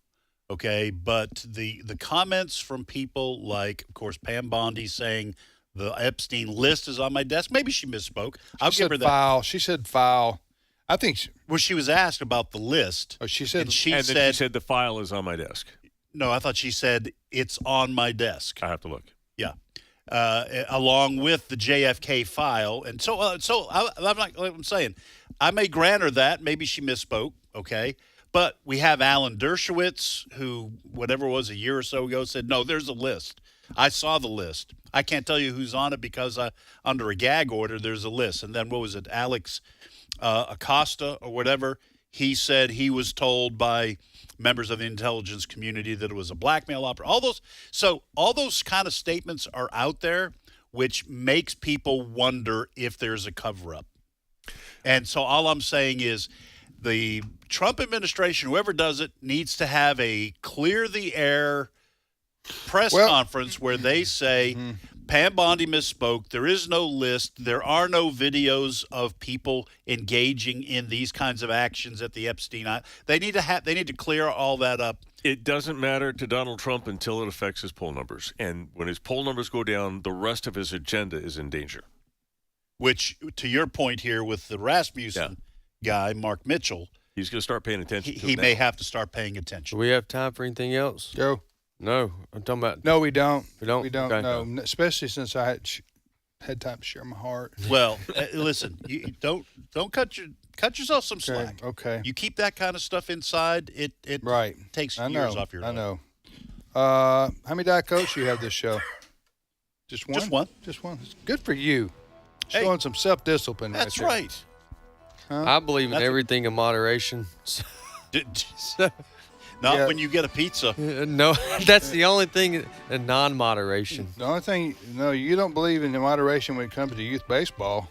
okay? But the comments from people like, of course, Pam Bondi saying the Epstein list is on my desk. Maybe she misspoke. I'll give her that. File. She said file. I think she was asked about the list. Oh, she said, and she then said, she said the file is on my desk. No, I thought she said it's on my desk. I have to look. Yeah. Along with the JFK file. And I'm saying, I may grant her that. Maybe she misspoke, okay? But we have Alan Dershowitz, who, whatever it was, a year or so ago, said, no, there's a list. I saw the list. I can't tell you who's on it because under a gag order, there's a list. And then what was it, Alex Acosta or whatever, he said he was told by members of the intelligence community that it was a blackmail operation. All those kind of statements are out there, which makes people wonder if there's a cover-up. And so all I'm saying is the Trump administration, whoever does it, needs to have a clear-the-air press conference where they say, Pam Bondi misspoke. There is no list. There are no videos of people engaging in these kinds of actions at the Epstein. They need to clear all that up. It doesn't matter to Donald Trump until it affects his poll numbers. And when his poll numbers go down, the rest of his agenda is in danger. Which, to your point here with the Rasmussen guy, Mark Mitchell, he's going to start paying attention. He may have to start paying attention. Do we have time for anything else? Go. No, I'm talking about. No, we don't. We don't. Okay. No, especially since I had time to share my heart. Well, listen, you don't cut yourself some slack. Okay. You keep that kind of stuff inside. It takes years off your life. I know. How many Diet Cokes do you have this show? Just one. Just one. It's good for you. Showing some self-discipline. That's right. Right. Huh? I believe in everything in moderation. Not when you get a pizza. No, that's the only thing in non-moderation. The only thing, you don't believe in the moderation when it comes to youth baseball.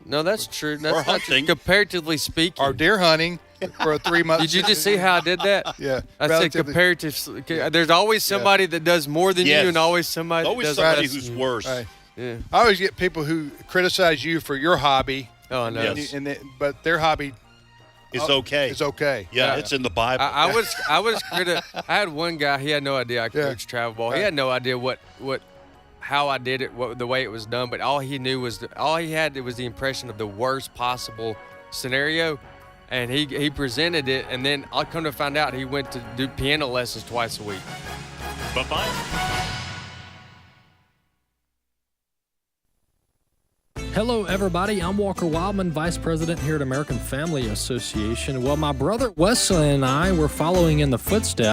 No, that's true. That's not true. Comparatively speaking. Or deer hunting for a 3-month. Did you just see how I did that? Yeah. I said comparative. There's always somebody that does more than you and always somebody that does somebody less who's worse. Right. Yeah. I always get people who criticize you for your hobby. Oh, no. But their hobby is okay. It's okay. Yeah, it's in the Bible. I had one guy. He had no idea I coached travel ball. He had no idea how I did it, the way it was done. But all he knew was all he had was the impression of the worst possible scenario, and he presented it. And then I'll come to find out he went to do piano lessons twice a week. Bye-bye. Hello, everybody. I'm Walker Wildman, Vice President here at American Family Association. Well, my brother Wesley and I were following in the footsteps